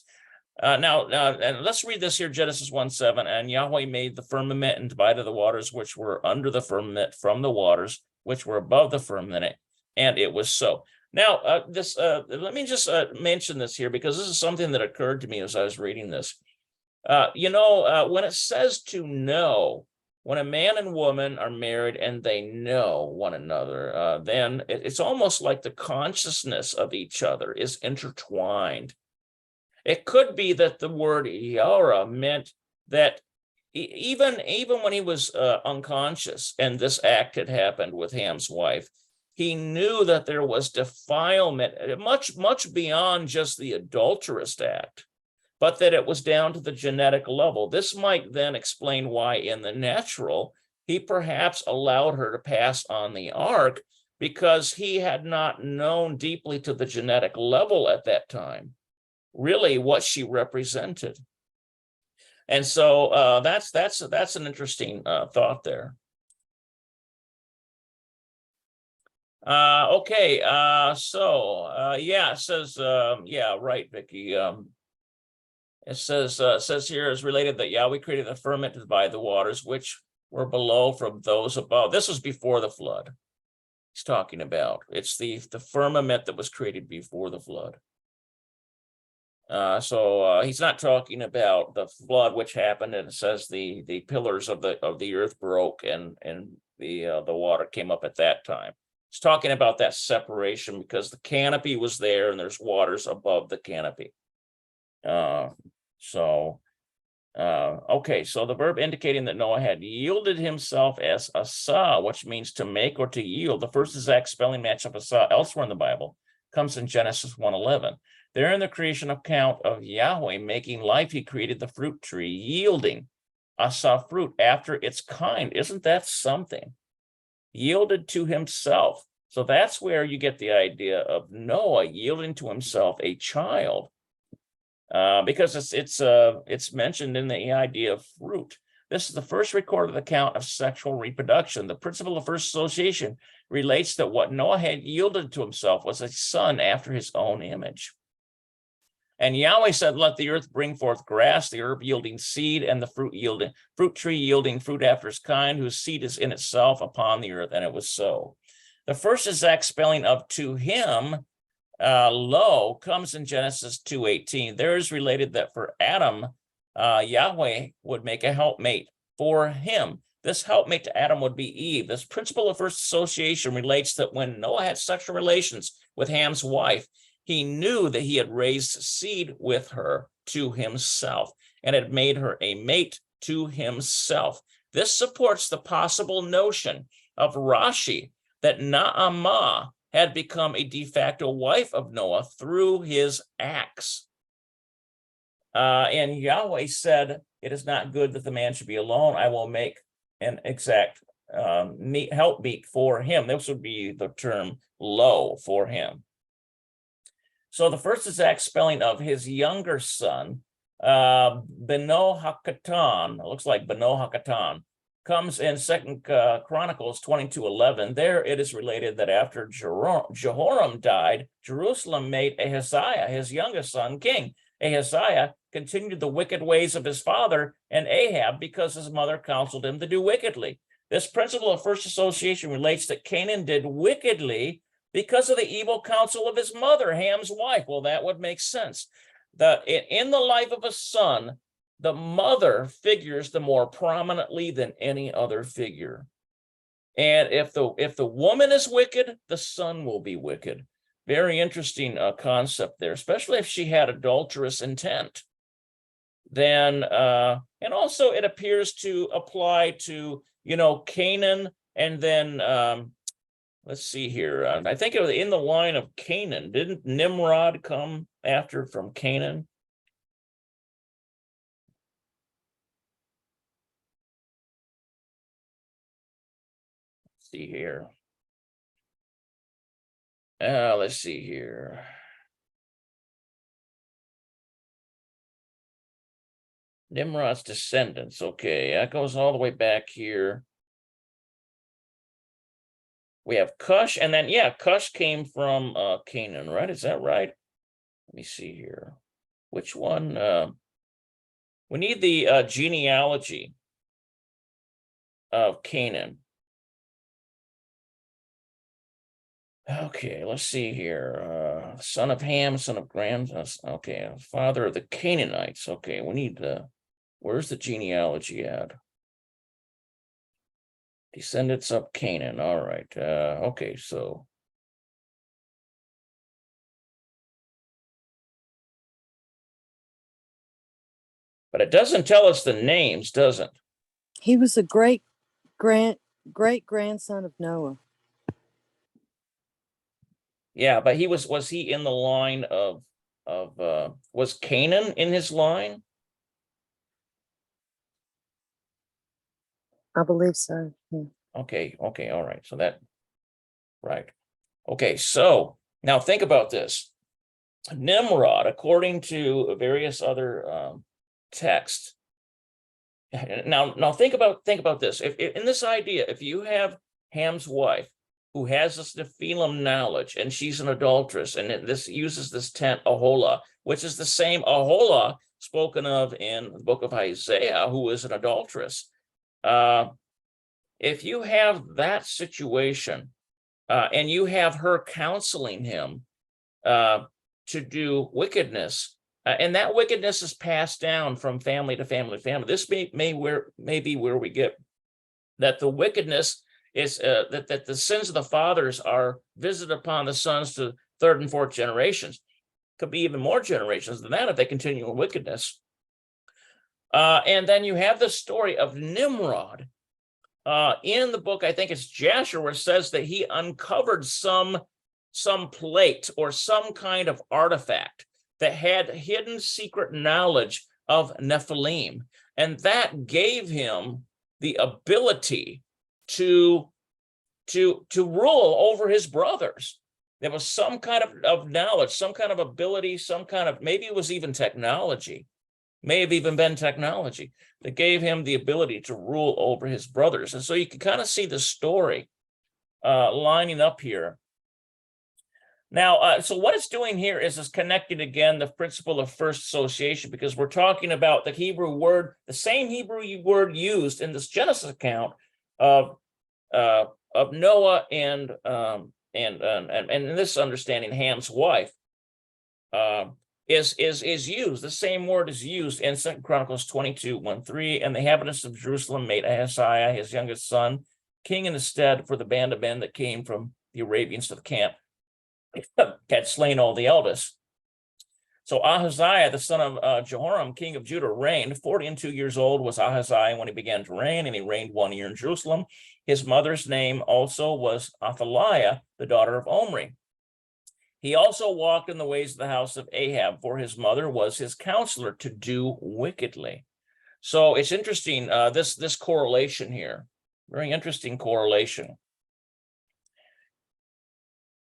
Now, and let's read this here, Genesis 1:7, and Yahweh made the firmament and divided the waters which were under the firmament from the waters which were above the firmament, and it was so. Now, let me just mention this here, because this is something that occurred to me as I was reading this. When it says to know, when a man and woman are married and they know one another, then it's almost like the consciousness of each other is intertwined. It could be that the word yara meant that even when he was unconscious and this act had happened with Ham's wife, he knew that there was defilement much beyond just the adulterous act, but that it was down to the genetic level. This might then explain why in the natural, he perhaps allowed her to pass on the ark, because he had not known deeply to the genetic level at that time, really what she represented. And so that's an interesting thought there. Okay, yeah, it says, yeah, right, Vicky. It says here is related that Yahweh created the firmament to divide the waters which were below from those above. This was before the flood. He's talking about. It's the firmament that was created before the flood. So he's not talking about the flood which happened, and it says the pillars of the earth broke and the water came up at that time. It's talking about that separation because the canopy was there and there's waters above the canopy. Okay, so the verb indicating that Noah had yielded himself as asa, which means to make or to yield. The first exact spelling match of asa elsewhere in the Bible comes in Genesis 1:11. There in the creation account of Yahweh making life, he created the fruit tree, yielding asa fruit after its kind. Isn't that something? Yielded to himself. So that's where you get the idea of Noah yielding to himself a child. Because it's mentioned in the idea of fruit. This is the first recorded account of sexual reproduction. The principle of first association relates that what Noah had yielded to himself was a son after his own image. And Yahweh said, let the earth bring forth grass, the herb yielding seed, and the fruit tree yielding fruit after its kind, whose seed is in itself upon the earth. And it was so. The first exact spelling of to him, lo, comes in Genesis 2:18. There is related that for Adam, Yahweh would make a helpmate for him. This helpmate to Adam would be Eve. This principle of first association relates that when Noah had sexual relations with Ham's wife, he knew that he had raised seed with her to himself and had made her a mate to himself. This supports the possible notion of Rashi that Naamah had become a de facto wife of Noah through his acts. And Yahweh said, it is not good that the man should be alone. I will make an exact helpmeet for him. This would be the term lo for him. So the first exact spelling of his younger son, Beno Hakatan, it looks like Beno Hakatan, comes in 2 Chronicles 22:11. There it is related that after Jehoram died, Jerusalem made Ahaziah, his youngest son, king. Ahaziah continued the wicked ways of his father and Ahab because his mother counseled him to do wickedly. This principle of first association relates that Canaan did wickedly because of the evil counsel of his mother, Ham's wife. Well, that would make sense. In the life of a son, the mother figures the more prominently than any other figure. And if the woman is wicked, the son will be wicked. Very interesting concept there, especially if she had adulterous intent. Then, and also it appears to apply to, Canaan, and then, let's see here. I think it was in the line of Canaan. Didn't Nimrod come after from Canaan? See here. Let's see here. Nimrod's descendants. Okay, that goes all the way back here. We have Cush, and then, yeah, Cush came from Canaan, right? Is that right? Let me see here. Which one? We need the genealogy of Canaan. Okay, let's see here. Son of Ham, son of okay, father of the Canaanites. Okay, we need where's the genealogy at? Descendants of Canaan. All right. Okay, so but it doesn't tell us the names, does it? He was a great grandson of Noah. Yeah, but was he in the line of was Canaan in his line? I believe so. Yeah. Okay, all right. So that, right. Okay, so now think about this. Nimrod, according to various other texts. Now think about this. If in this idea, if you have Ham's wife who has this Nephilim knowledge and she's an adulteress, and this uses this tent Aholah, which is the same Aholah spoken of in the book of Isaiah, who is an adulteress. If you have that situation, and you have her counseling him to do wickedness, and that wickedness is passed down from family to family to family. This may be where we get that the wickedness is that the sins of the fathers are visited upon the sons to third and fourth generations. Could be even more generations than that if they continue in wickedness. And then you have the story of Nimrod in the book, I think it's Jasher, where it says that he uncovered some plate or some kind of artifact that had hidden secret knowledge of Nephilim. And that gave him the ability to rule over his brothers. There was some kind of knowledge, some kind of ability, some kind of, maybe it was even technology, may have even been technology that gave him the ability to rule over his brothers. And so you can kind of see the story lining up here. Now, so what it's doing here is it's connecting again the principle of first association, because we're talking about the Hebrew word, the same Hebrew word used in this Genesis account of Noah and in this understanding, Ham's wife, is used. The same word is used in 2 Chronicles 22:1-3. And the inhabitants of Jerusalem made Ahaziah, his youngest son, king in his stead, for the band of men that came from the Arabians to the camp had slain all the eldest. So Ahaziah, the son of Jehoram, king of Judah, reigned. 42 years old was Ahaziah when he began to reign, and he reigned 1 year in Jerusalem. His mother's name also was Athaliah, the daughter of Omri. He also walked in the ways of the house of Ahab, for his mother was his counselor to do wickedly. So it's interesting, this correlation here, very interesting correlation.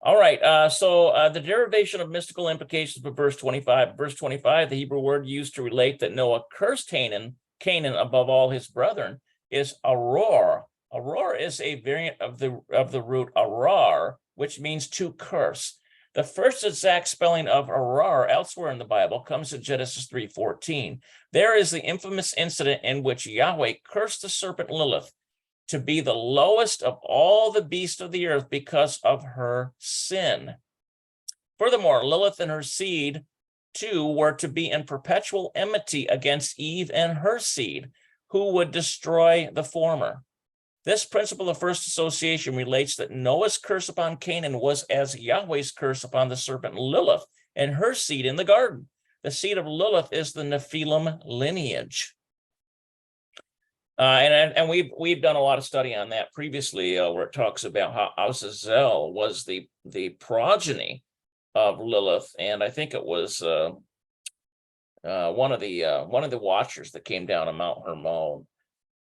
All right, so the derivation of mystical implications of verse 25. Verse 25, the Hebrew word used to relate that Noah cursed Canaan above all his brethren is aror. Aror is a variant of the root arar, which means to curse. The first exact spelling of arar elsewhere in the Bible comes in Genesis 3:14. There is the infamous incident in which Yahweh cursed the serpent Lilith to be the lowest of all the beasts of the earth because of her sin. Furthermore, Lilith and her seed, too, were to be in perpetual enmity against Eve and her seed, who would destroy the former. This principle of first association relates that Noah's curse upon Canaan was as Yahweh's curse upon the serpent Lilith and her seed in the garden. The seed of Lilith is the Nephilim lineage. And we've done a lot of study on that previously, where it talks about how Azazel was the progeny of Lilith, and I think it was one of the watchers that came down on Mount Hermon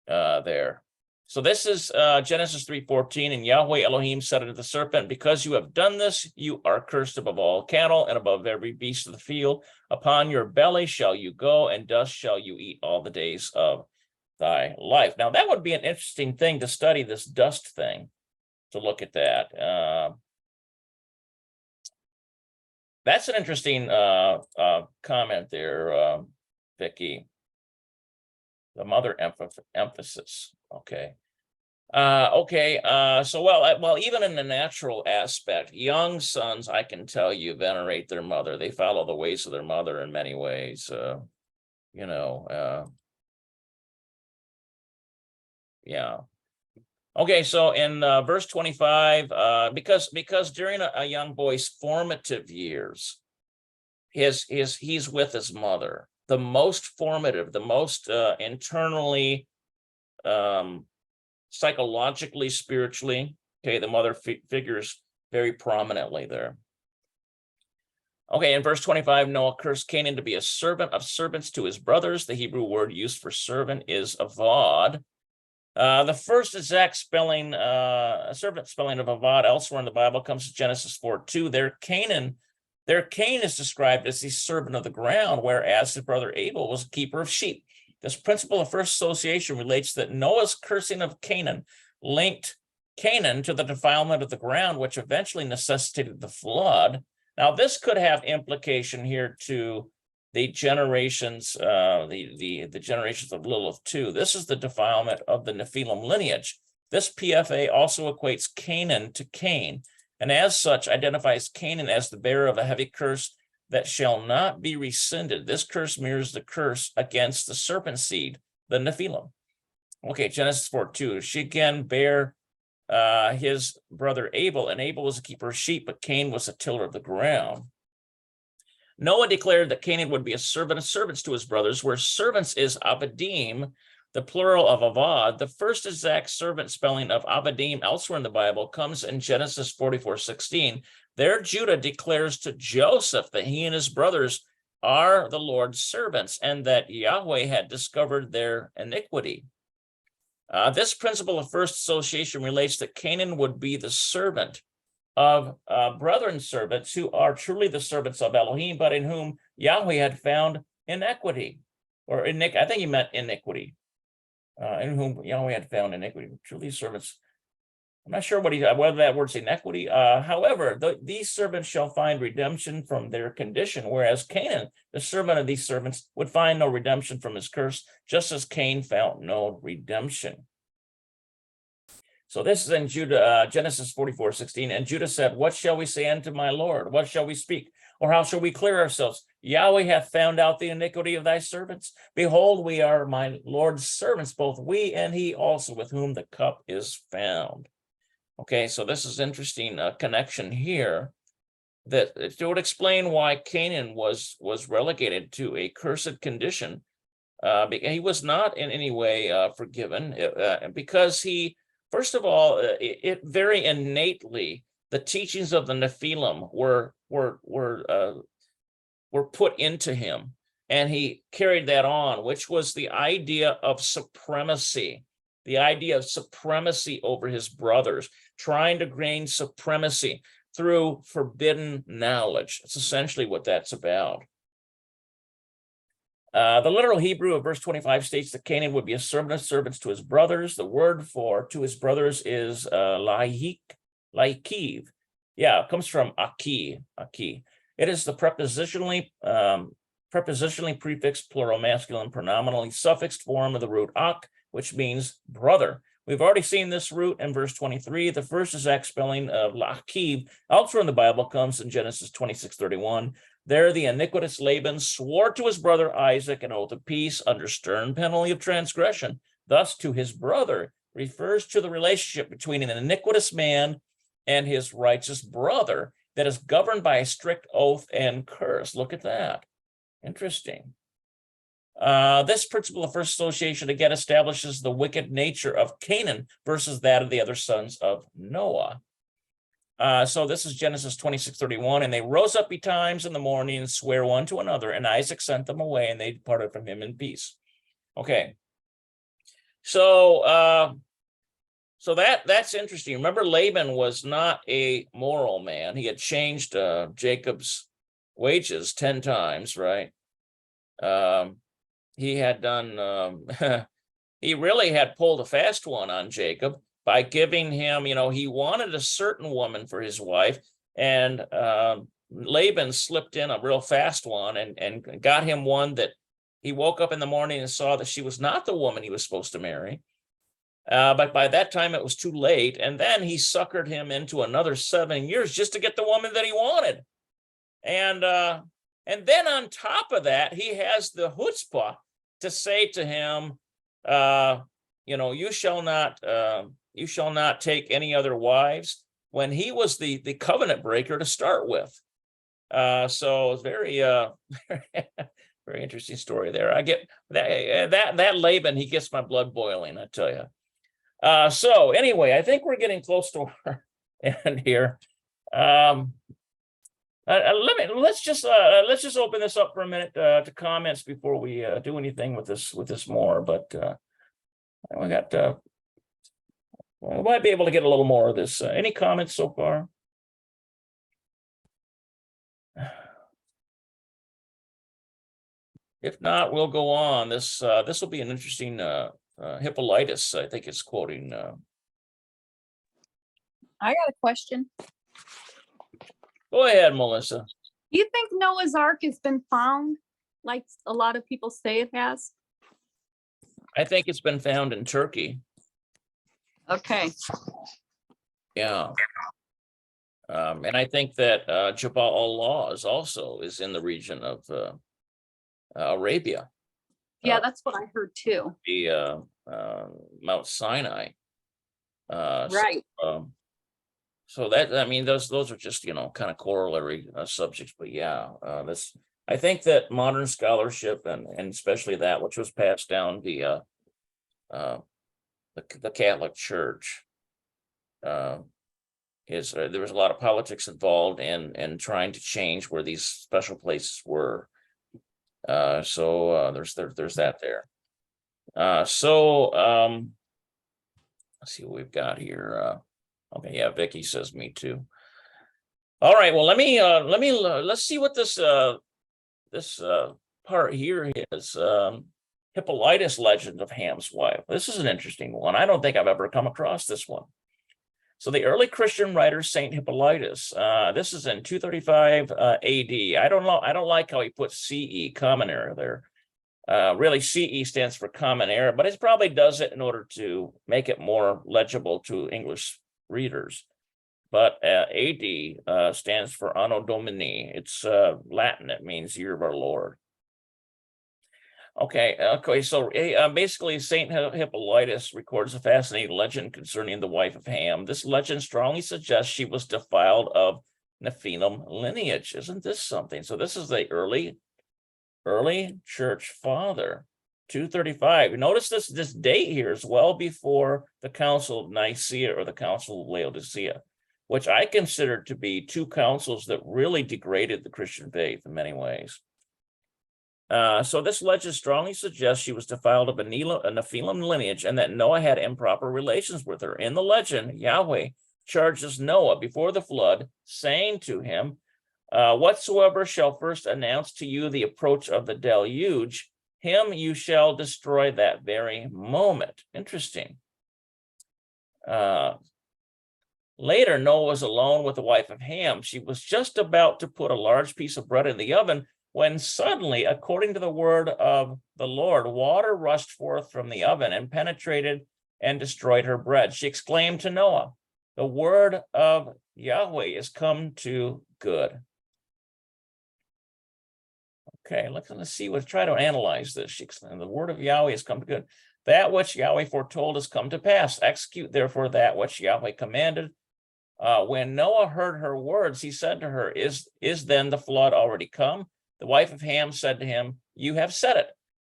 there. So this is Genesis 3:14, and Yahweh Elohim said unto the serpent, because you have done this, you are cursed above all cattle and above every beast of the field. Upon your belly shall you go, and dust shall you eat all the days of thy life. Now that would be an interesting thing to study, this dust thing, to look at that. That's an interesting comment there, Vicky. The mother emphasis. Okay. So well, even in the natural aspect, young sons, I can tell you, venerate their mother. They follow the ways of their mother in many ways. Yeah. Okay, so in verse 25, because during a young boy's formative years, he's with his mother, the most formative, the most internally psychologically, spiritually. Okay, the mother figures very prominently there. Okay, in verse 25, Noah cursed Canaan to be a servant of servants to his brothers. The Hebrew word used for servant is avad. The first exact spelling, servant spelling of avad elsewhere in the Bible comes to Genesis 4:2. Their Cain is described as the servant of the ground, whereas his brother Abel was a keeper of sheep. This principle of first association relates that Noah's cursing of Canaan linked Canaan to the defilement of the ground, which eventually necessitated the flood. Now, this could have implication here to the generations, the generations of Lilith too. This is the defilement of the Nephilim lineage. This PFA also equates Canaan to Cain, and as such identifies Canaan as the bearer of a heavy curse that shall not be rescinded. This curse mirrors the curse against the serpent seed, the Nephilim. Okay, Genesis 4:2. She again bare his brother Abel, and Abel was a keeper of sheep, but Cain was a tiller of the ground. Noah declared that Canaan would be a servant of servants to his brothers, where servants is avadim, the plural of avad. The first exact servant spelling of avadim elsewhere in the Bible comes in Genesis 44:16. There Judah declares to Joseph that he and his brothers are the Lord's servants, and that Yahweh had discovered their iniquity. This principle of first association relates that Canaan would be the servant of brethren servants who are truly the servants of Elohim, but in whom Yahweh had found inequity, or I think he meant iniquity, in whom Yahweh had found iniquity, truly servants. I'm not sure whether that word's inequity. However, these servants shall find redemption from their condition, whereas Canaan, the servant of these servants, would find no redemption from his curse, just as Cain found no redemption. So this is in Genesis 44:16. And Judah said, what shall we say unto my Lord? What shall we speak? Or how shall we clear ourselves? Yahweh hath found out the iniquity of thy servants. Behold, we are my Lord's servants, both we and he also, with whom the cup is found. Okay, so this is interesting connection here that it would explain why Canaan was relegated to a cursed condition. He was not in any way forgiven because he, first of all, it very innately, the teachings of the Nephilim were put into him, and he carried that on, which was the idea of supremacy. The idea of supremacy over his brothers, trying to gain supremacy through forbidden knowledge. It's essentially what that's about. The literal Hebrew of verse 25 states that Canaan would be a servant of servants to his brothers. The word for to his brothers is laikiv. Yeah, it comes from aki. It is the prepositionally prefixed plural masculine pronominally suffixed form of the root ak, which means brother. We've already seen this root in verse 23. The first exact spelling of laikiv elsewhere in the Bible comes in Genesis 26:31. There the iniquitous Laban swore to his brother Isaac an oath of peace under stern penalty of transgression. Thus, to his brother refers to the relationship between an iniquitous man and his righteous brother that is governed by a strict oath and curse. Look at that. Interesting. This principle of first association again establishes the wicked nature of Canaan versus that of the other sons of Noah. So this is Genesis 26:31. And they rose up betimes in the morning and swear one to another, and Isaac sent them away, and they departed from him in peace. Okay. So that's interesting. Remember, Laban was not a moral man. He had changed Jacob's wages 10 times, right? He had done, he really had pulled a fast one on Jacob by giving him, he wanted a certain woman for his wife, and Laban slipped in a real fast one and got him one that he woke up in the morning and saw that she was not the woman he was supposed to marry. But by that time it was too late. And then he suckered him into another 7 years just to get the woman that he wanted. And then on top of that, he has the chutzpah to say to him, you shall not take any other wives, when he was the covenant breaker to start with. So very Very interesting story there. I get that Laban, he gets my blood boiling, I tell you. So anyway, I think we're getting close to our end here. Let's just open this up for a minute to comments before we do anything with this more. But we got we might be able to get a little more of this. Any comments so far? If not, we'll go on. This will be an interesting Hippolytus, I think it's quoting. I got a question. Go ahead, Melissa. Do you think Noah's Ark has been found like a lot of people say it has? I think it's been found in Turkey. Okay. Yeah. And I think that Jabal Allah is in the region of Arabia. Yeah, that's what I heard too. The Mount Sinai. Right. So that, I mean, those are just, kind of corollary subjects, but yeah, I think that modern scholarship and especially that which was passed down the Catholic Church there was a lot of politics involved in trying to change where these special places were. So there's that there. Let's see what we've got here. Okay, yeah, Vicky says me too. All right, well, let's see what this part here is. Hippolytus legend of Ham's wife. This is an interesting one. I don't think I've ever come across this one. So the early Christian writer Saint Hippolytus, this is in 235 AD. I don't like how he puts CE, common era there. Really, CE stands for common era, but it probably does it in order to make it more legible to English readers. But AD stands for Anno Domini. It's Latin. It means year of our Lord. Okay, so basically Saint Hippolytus records a fascinating legend concerning the wife of Ham. This legend strongly suggests she was defiled of Nephilim lineage. Isn't this something? So this is the early church father, 235. Notice this date here is well before the Council of Nicaea or the Council of Laodicea, which I consider to be two councils that really degraded the Christian faith in many ways. So this legend strongly suggests she was defiled of a Nephilim lineage and that Noah had improper relations with her. In the legend, Yahweh charges Noah before the flood, saying to him, whatsoever shall first announce to you the approach of the deluge, him you shall destroy that very moment. Interesting. Later, Noah was alone with the wife of Ham. She was just about to put a large piece of bread in the oven when suddenly, according to the word of the Lord, water rushed forth from the oven and penetrated and destroyed her bread. She exclaimed to Noah, the word of Yahweh is come to good. Okay, let's see, let's try to analyze this. She exclaimed, the word of Yahweh has come to good. That which Yahweh foretold has come to pass. Execute therefore that which Yahweh commanded. When Noah heard her words, he said to her, is then the flood already come? The wife of Ham said to him, you have said it.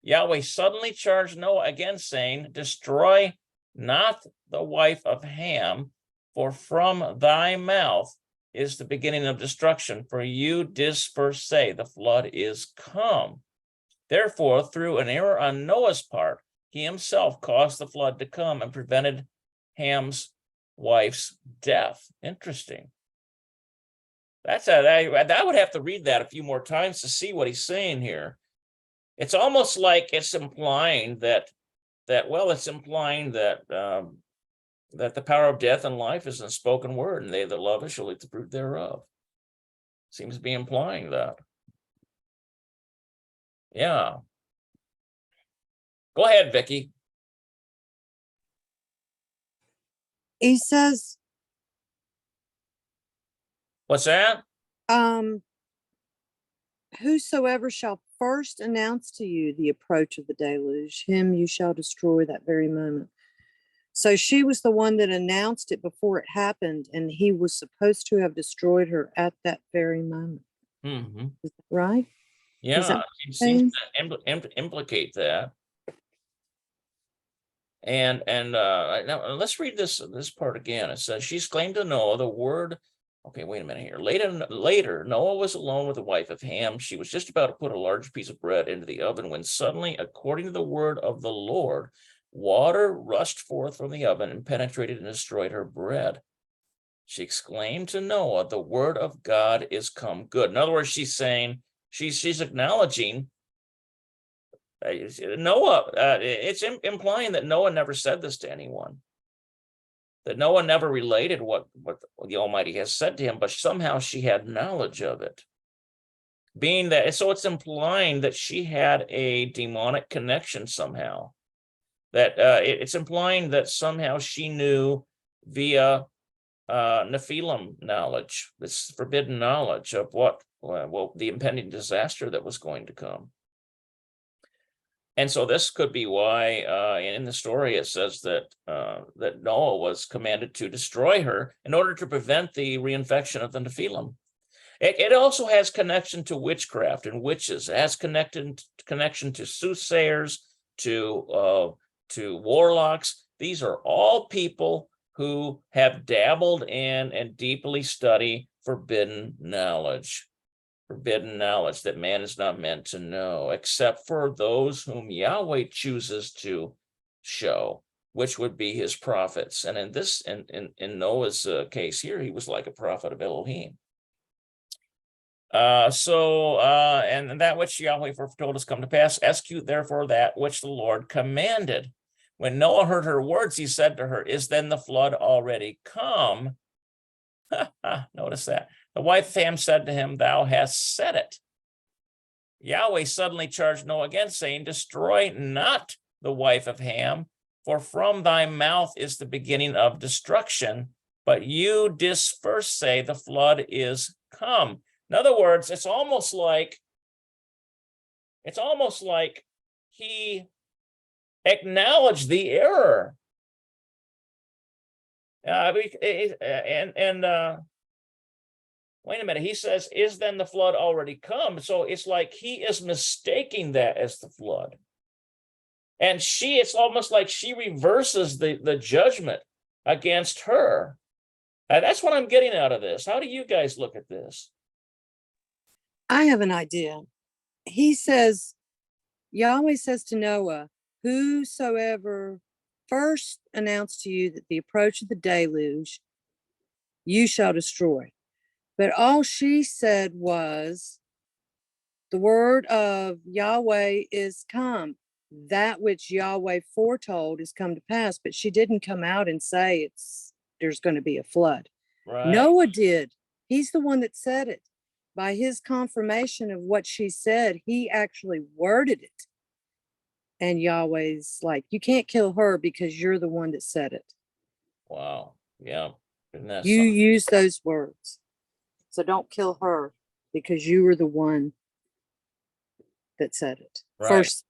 Yahweh suddenly charged Noah again, saying, destroy not the wife of Ham, for from thy mouth is the beginning of destruction. For you didst first say, the flood is come. Therefore, through an error on Noah's part, he himself caused the flood to come and prevented Ham's wife's death. Interesting. I would have to read that a few more times to see what he's saying here. It's almost like it's implying that the power of death and life is in spoken word, and they that love it shall eat the fruit thereof. Seems to be implying that. Yeah. Go ahead, Vicky. He says, What's that? whosoever shall first announce to you the approach of the deluge, him you shall destroy that very moment. So she was the one that announced it before it happened, and he was supposed to have destroyed her at that very moment. Mm-hmm. Is that right? Yeah, what it seems saying? to implicate that. And now let's read this part again. It says, she exclaimed to Noah the word. Okay, wait a minute here. Later, Noah was alone with the wife of Ham. She was just about to put a large piece of bread into the oven when suddenly, according to the word of the Lord, water rushed forth from the oven and penetrated and destroyed her bread. She exclaimed to Noah, the word of God is come good. In other words, she's saying, she's acknowledging Noah, it's implying that Noah never said this to anyone, that Noah never related what the Almighty has said to him, but somehow she had knowledge of it. Being that, so it's implying that she had a demonic connection somehow, that it's implying that somehow she knew via Nephilim knowledge, this forbidden knowledge of what the impending disaster that was going to come. And so this could be why in the story it says that that Noah was commanded to destroy her in order to prevent the reinfection of the Nephilim. It also has connection to witchcraft and witches. It has connection to soothsayers, to warlocks. These are all people who have dabbled in and deeply study forbidden knowledge that man is not meant to know, except for those whom Yahweh chooses to show, which would be his prophets. And in Noah's case here, he was like a prophet of Elohim. And that which Yahweh foretold has come to pass. Execute therefore that which the Lord commanded. When Noah heard her words, he said to her, is then the flood already come? Notice that. The wife of Ham said to him, thou hast said it. Yahweh suddenly charged Noah again, saying, destroy not the wife of Ham, for from thy mouth is the beginning of destruction, but you didst first say the flood is come. In other words, it's almost like he acknowledged the error. Wait a minute, he says, is then the flood already come? So it's like he is mistaking that as the flood. And it's almost like she reverses the judgment against her. That's what I'm getting out of this. How do you guys look at this? I have an idea. He says, Yahweh says to Noah, whosoever first announced to you that the approach of the deluge, you shall destroy. But all she said was, the word of Yahweh is come. That which Yahweh foretold is come to pass. But she didn't come out and say there's going to be a flood. Right. Noah did. He's the one that said it. By his confirmation of what she said, he actually worded it. And Yahweh's like, you can't kill her because you're the one that said it. Wow. Yeah. Isn't that You something? use those words. So don't kill her because you were the one that said it. Right. First,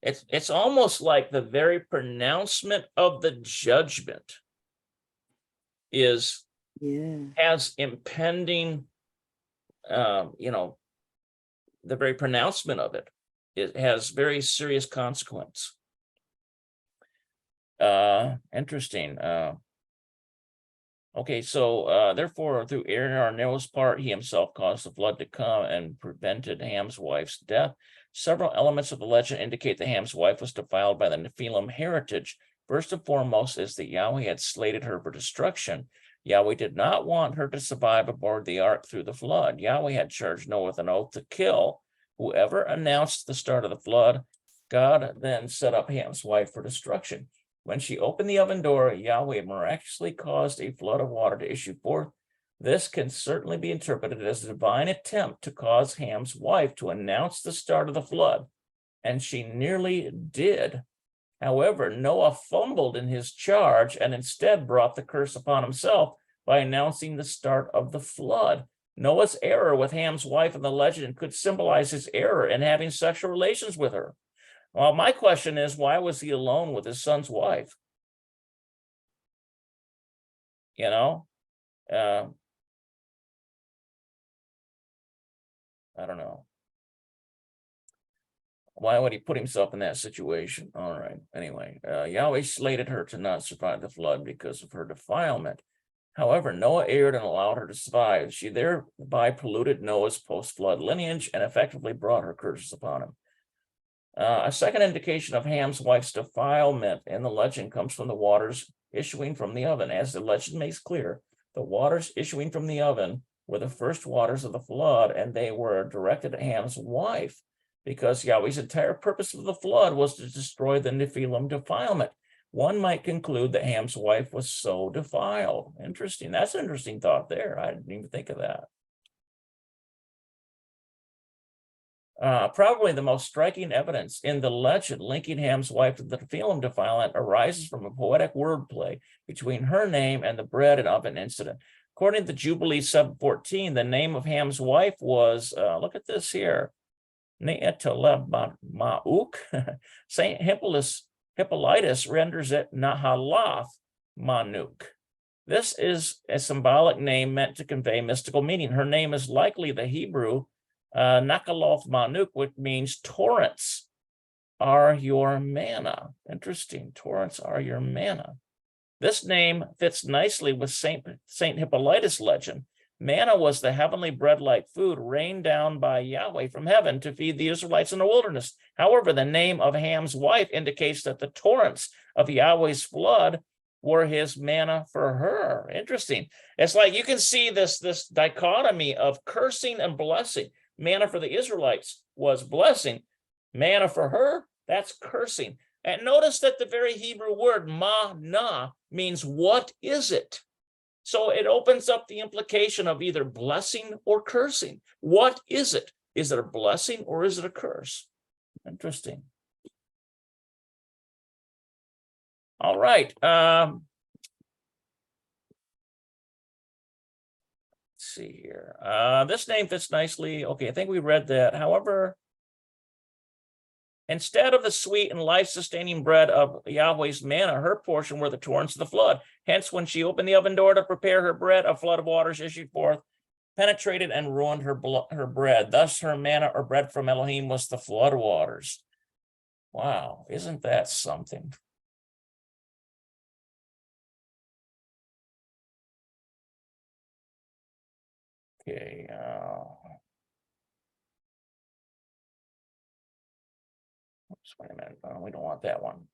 it's almost like the very pronouncement of the judgment has impending, the very pronouncement of it has very serious consequence. Interesting. Okay, so therefore, through Aaron or Noah's part, he himself caused the flood to come and prevented Ham's wife's death. Several elements of the legend indicate that Ham's wife was defiled by the Nephilim heritage. First and foremost is that Yahweh had slated her for destruction. Yahweh did not want her to survive aboard the ark through the flood. Yahweh had charged Noah with an oath to kill whoever announced the start of the flood. God then set up Ham's wife for destruction. When she opened the oven door, Yahweh miraculously caused a flood of water to issue forth. This can certainly be interpreted as a divine attempt to cause Ham's wife to announce the start of the flood, and she nearly did. However, Noah fumbled in his charge and instead brought the curse upon himself by announcing the start of the flood. Noah's error with Ham's wife in the legend could symbolize his error in having sexual relations with her. Well, my question is, why was he alone with his son's wife? I don't know. Why would he put himself in that situation? All right. Anyway, Yahweh slated her to not survive the flood because of her defilement. However, Noah erred and allowed her to survive. She thereby polluted Noah's post-flood lineage and effectively brought her curses upon him. A second indication of Ham's wife's defilement in the legend comes from the waters issuing from the oven. As the legend makes clear, the waters issuing from the oven were the first waters of the flood, and they were directed at Ham's wife, because Yahweh's entire purpose of the flood was to destroy the Nephilim defilement. One might conclude that Ham's wife was so defiled. Interesting. That's an interesting thought there. I didn't even think of that. Probably the most striking evidence in the legend linking Ham's wife to the Nephilim defilement arises from a poetic wordplay between her name and the bread and oven incident. According to Jubilee 7:14, the name of Ham's wife was, look at this here, Ne'eteleb-Ma'uk. Saint Hippolytus renders it Nahalath Manuk. This is a symbolic name meant to convey mystical meaning. Her name is likely the Hebrew Nakaloth Manuk, which means torrents are your manna. Interesting. Torrents are your manna. This name fits nicely with Saint Hippolytus legend. Manna was the heavenly bread-like food rained down by Yahweh from heaven to feed the Israelites in the wilderness. However, the name of Ham's wife indicates that the torrents of Yahweh's flood were his manna for her. Interesting. It's like you can see this dichotomy of cursing and blessing. Manna for the Israelites was blessing. Manna for her, that's cursing. And notice that the very Hebrew word ma-na means what is it? So it opens up the implication of either blessing or cursing. What is it? Is it a blessing or is it a curse? Interesting. All right. Let's see here. This name fits nicely. Okay, I think we read that. However, instead of the sweet and life-sustaining bread of Yahweh's manna, her portion were the torrents of the flood. Hence, when she opened the oven door to prepare her bread, a flood of waters issued forth, penetrated and ruined her bread. Thus, her manna or bread from Elohim was the flood waters. Wow, isn't that something? Okay. Oops, wait a minute. We don't want that one.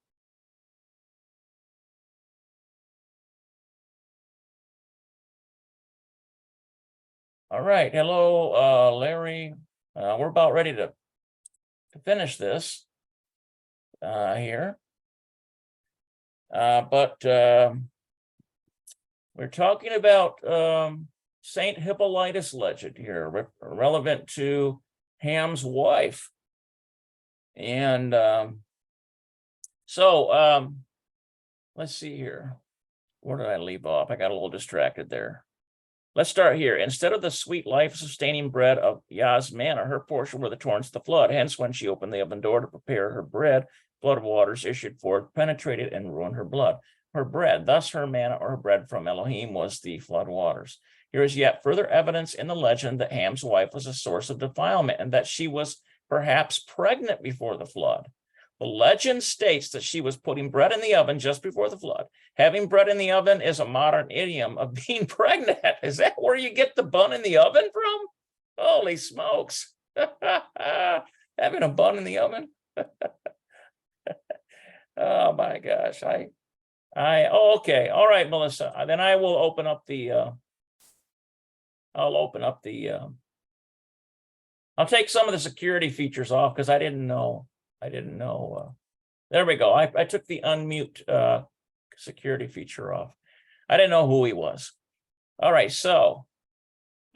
All right. Hello, Larry. We're about ready to finish this here. But we're talking about Saint Hippolytus legend here, relevant to Ham's wife. And let's see here. Where did I leave off? I got a little distracted there. Let's start here. Instead of the sweet life-sustaining bread of Yah's manna, her portion were the torrents of the flood. Hence, when she opened the oven door to prepare her bread, flood of waters issued forth, penetrated, and ruined her bread. Thus, her manna or her bread from Elohim was the flood waters. Here is yet further evidence in the legend that Ham's wife was a source of defilement and that she was perhaps pregnant before the flood. The legend states that she was putting bread in the oven just before the flood. Having bread in the oven is a modern idiom of being pregnant. Is that where you get the bun in the oven from? Holy smokes. Having a bun in the oven? Oh my gosh. Okay. All right, Melissa. Then I will open up the, I'll take some of the security features off because I didn't know. There we go. I took the unmute security feature off. I didn't know who he was. All right, so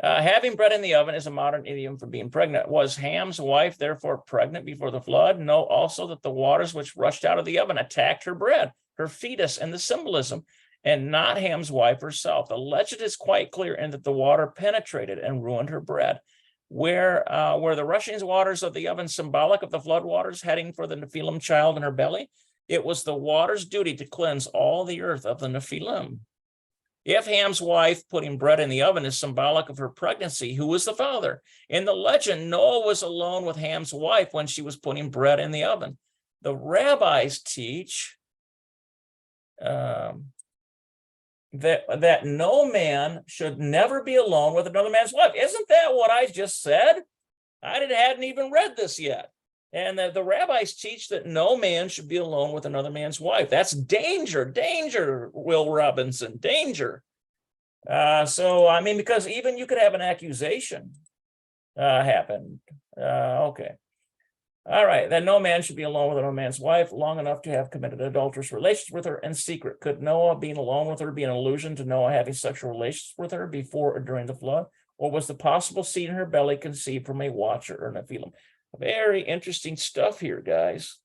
having bread in the oven is a modern idiom for being pregnant. Was Ham's wife therefore pregnant before the flood? No, also that the waters which rushed out of the oven attacked her bread, her fetus, and the symbolism, and not Ham's wife herself. The legend is quite clear in that the water penetrated and ruined her bread. Where the rushing waters of the oven symbolic of the flood waters heading for the Nephilim child in her belly? It was the water's duty to cleanse all the earth of the Nephilim. If Ham's wife putting bread in the oven is symbolic of her pregnancy, who was the father? In the legend, Noah was alone with Ham's wife when she was putting bread in the oven. The rabbis teach that no man should never be alone with another man's wife. Isn't that what I just said? I hadn't even read this yet. And the rabbis teach that no man should be alone with another man's wife. That's danger, danger, Will Robinson, danger. So, I mean, because even you could have an accusation happen. Okay. All right, then no man should be alone with another man's wife long enough to have committed adulterous relations with her in secret. Could Noah being alone with her be an allusion to Noah having sexual relations with her before or during the flood? Or was the possible seed in her belly conceived from a watcher or Nephilim? Very interesting stuff here, guys.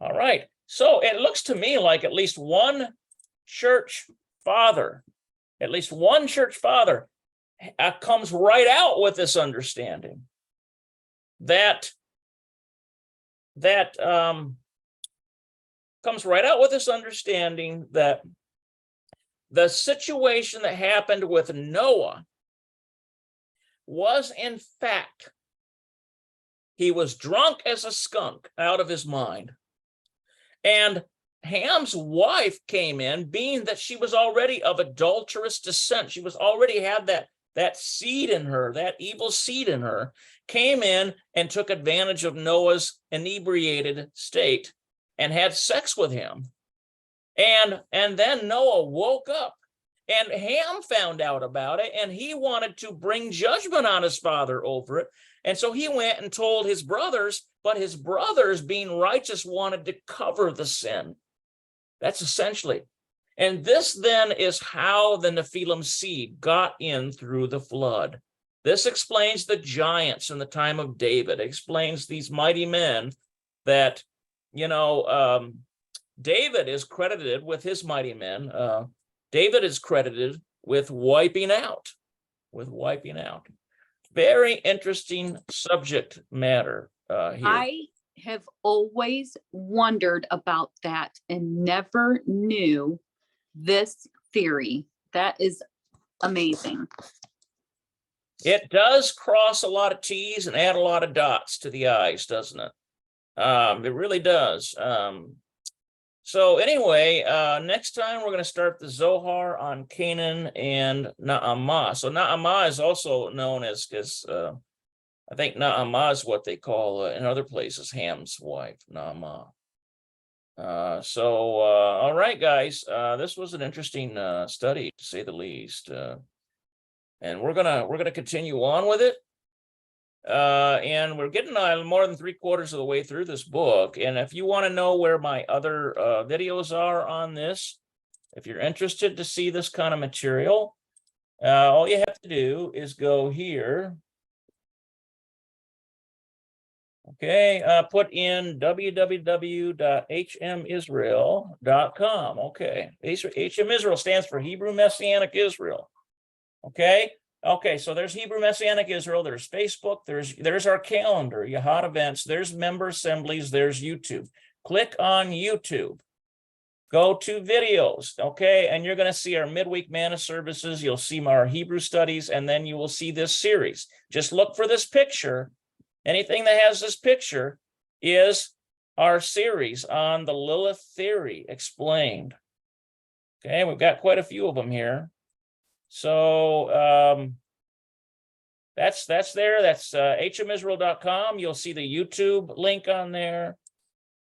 All right, so it looks to me like at least one church father comes right out with this understanding that the situation that happened with Noah was, in fact, he was drunk as a skunk out of his mind. And Ham's wife came in, being that she was already of adulterous descent. She was already had that seed in her, that evil seed in her, came in and took advantage of Noah's inebriated state and had sex with him. And then Noah woke up, and Ham found out about it, and he wanted to bring judgment on his father over it. And so he went and told his brothers, but his brothers, being righteous, wanted to cover the sin. That's essentially. And this then is how the Nephilim seed got in through the flood. This explains the giants in the time of David. It explains these mighty men that, David is credited with his mighty men. David is credited with wiping out. Very interesting subject matter here. I have always wondered about that and never knew this theory. That is amazing. It does cross a lot of T's and add a lot of dots to the I's, doesn't it? It really does. So anyway, next time we're going to start the Zohar on Canaan and Na'amah. So Na'amah is also known as I think Na'amah is what they call in other places Ham's wife, Na'amah. All right, guys, this was an interesting study, to say the least. And we're gonna continue on with it. And we're getting more than 3/4 of the way through this book. And if you want to know where my other videos are on this, if you're interested to see this kind of material, all you have to do is go here. Okay, put in www.hmisrael.com. Okay, HM Israel stands for Hebrew Messianic Israel. Okay, so there's Hebrew Messianic Israel, there's Facebook, there's our calendar, Yahad events, there's member assemblies, there's YouTube. Click on YouTube. Go to videos, okay, and you're going to see our midweek manna services. You'll see our Hebrew studies, and then you will see this series. Just look for this picture. Anything that has this picture is our series on the Lilith theory explained. Okay, we've got quite a few of them here. So that's there. That's hmisrael.com. You'll see the YouTube link on there,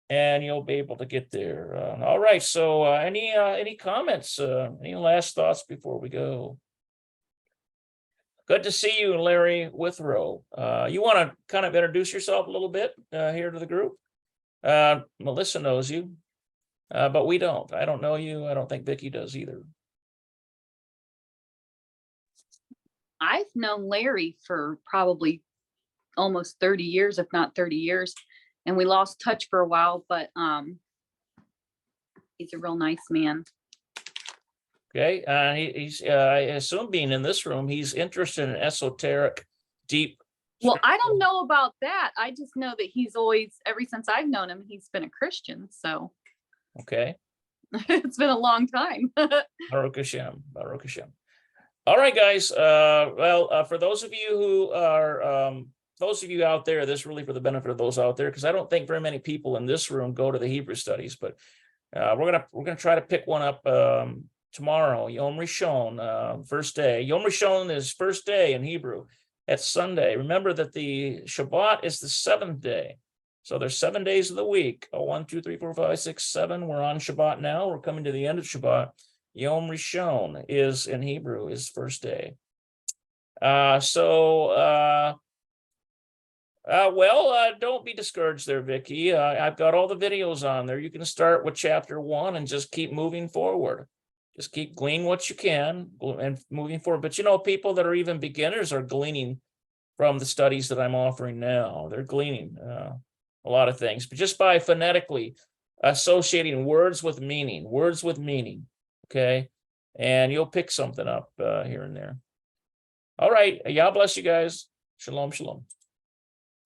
and you'll be able to get there. All right. So any comments? Any last thoughts before we go? Good to see you, Larry Withrow. You want to kind of introduce yourself a little bit here to the group? Melissa knows you, but we don't. I don't know you. I don't think Vicki does either. I've known Larry for probably almost 30 years, if not 30 years. And we lost touch for a while, but he's a real nice man. Okay, he's I assume being in this room, he's interested in esoteric, deep. Well, I don't know about that. I just know that he's always, ever since I've known him, he's been a Christian. So. Okay. It's been a long time. Baruch Hashem, Baruch Hashem. All right, guys. For those of you who are, those of you out there, this is really for the benefit of those out there, because I don't think very many people in this room go to the Hebrew studies, but we're gonna try to pick one up tomorrow. Yom Rishon, first day. Yom Rishon is first day in Hebrew. It's Sunday. Remember that the Shabbat is the seventh day. So there's 7 days of the week. 1, 2, 3, 4, 5, 6, 7. We're on Shabbat now. We're coming to the end of Shabbat. Yom Rishon is in Hebrew is first day. Don't be discouraged there, Vicky. I've got all the videos on there. You can start with chapter 1 and just keep moving forward. Just keep gleaning what you can and moving forward. But you know, people that are even beginners are gleaning from the studies that I'm offering now. They're gleaning a lot of things, but just by phonetically associating words with meaning, okay? And you'll pick something up here and there. All right, Yah bless you guys. Shalom, shalom.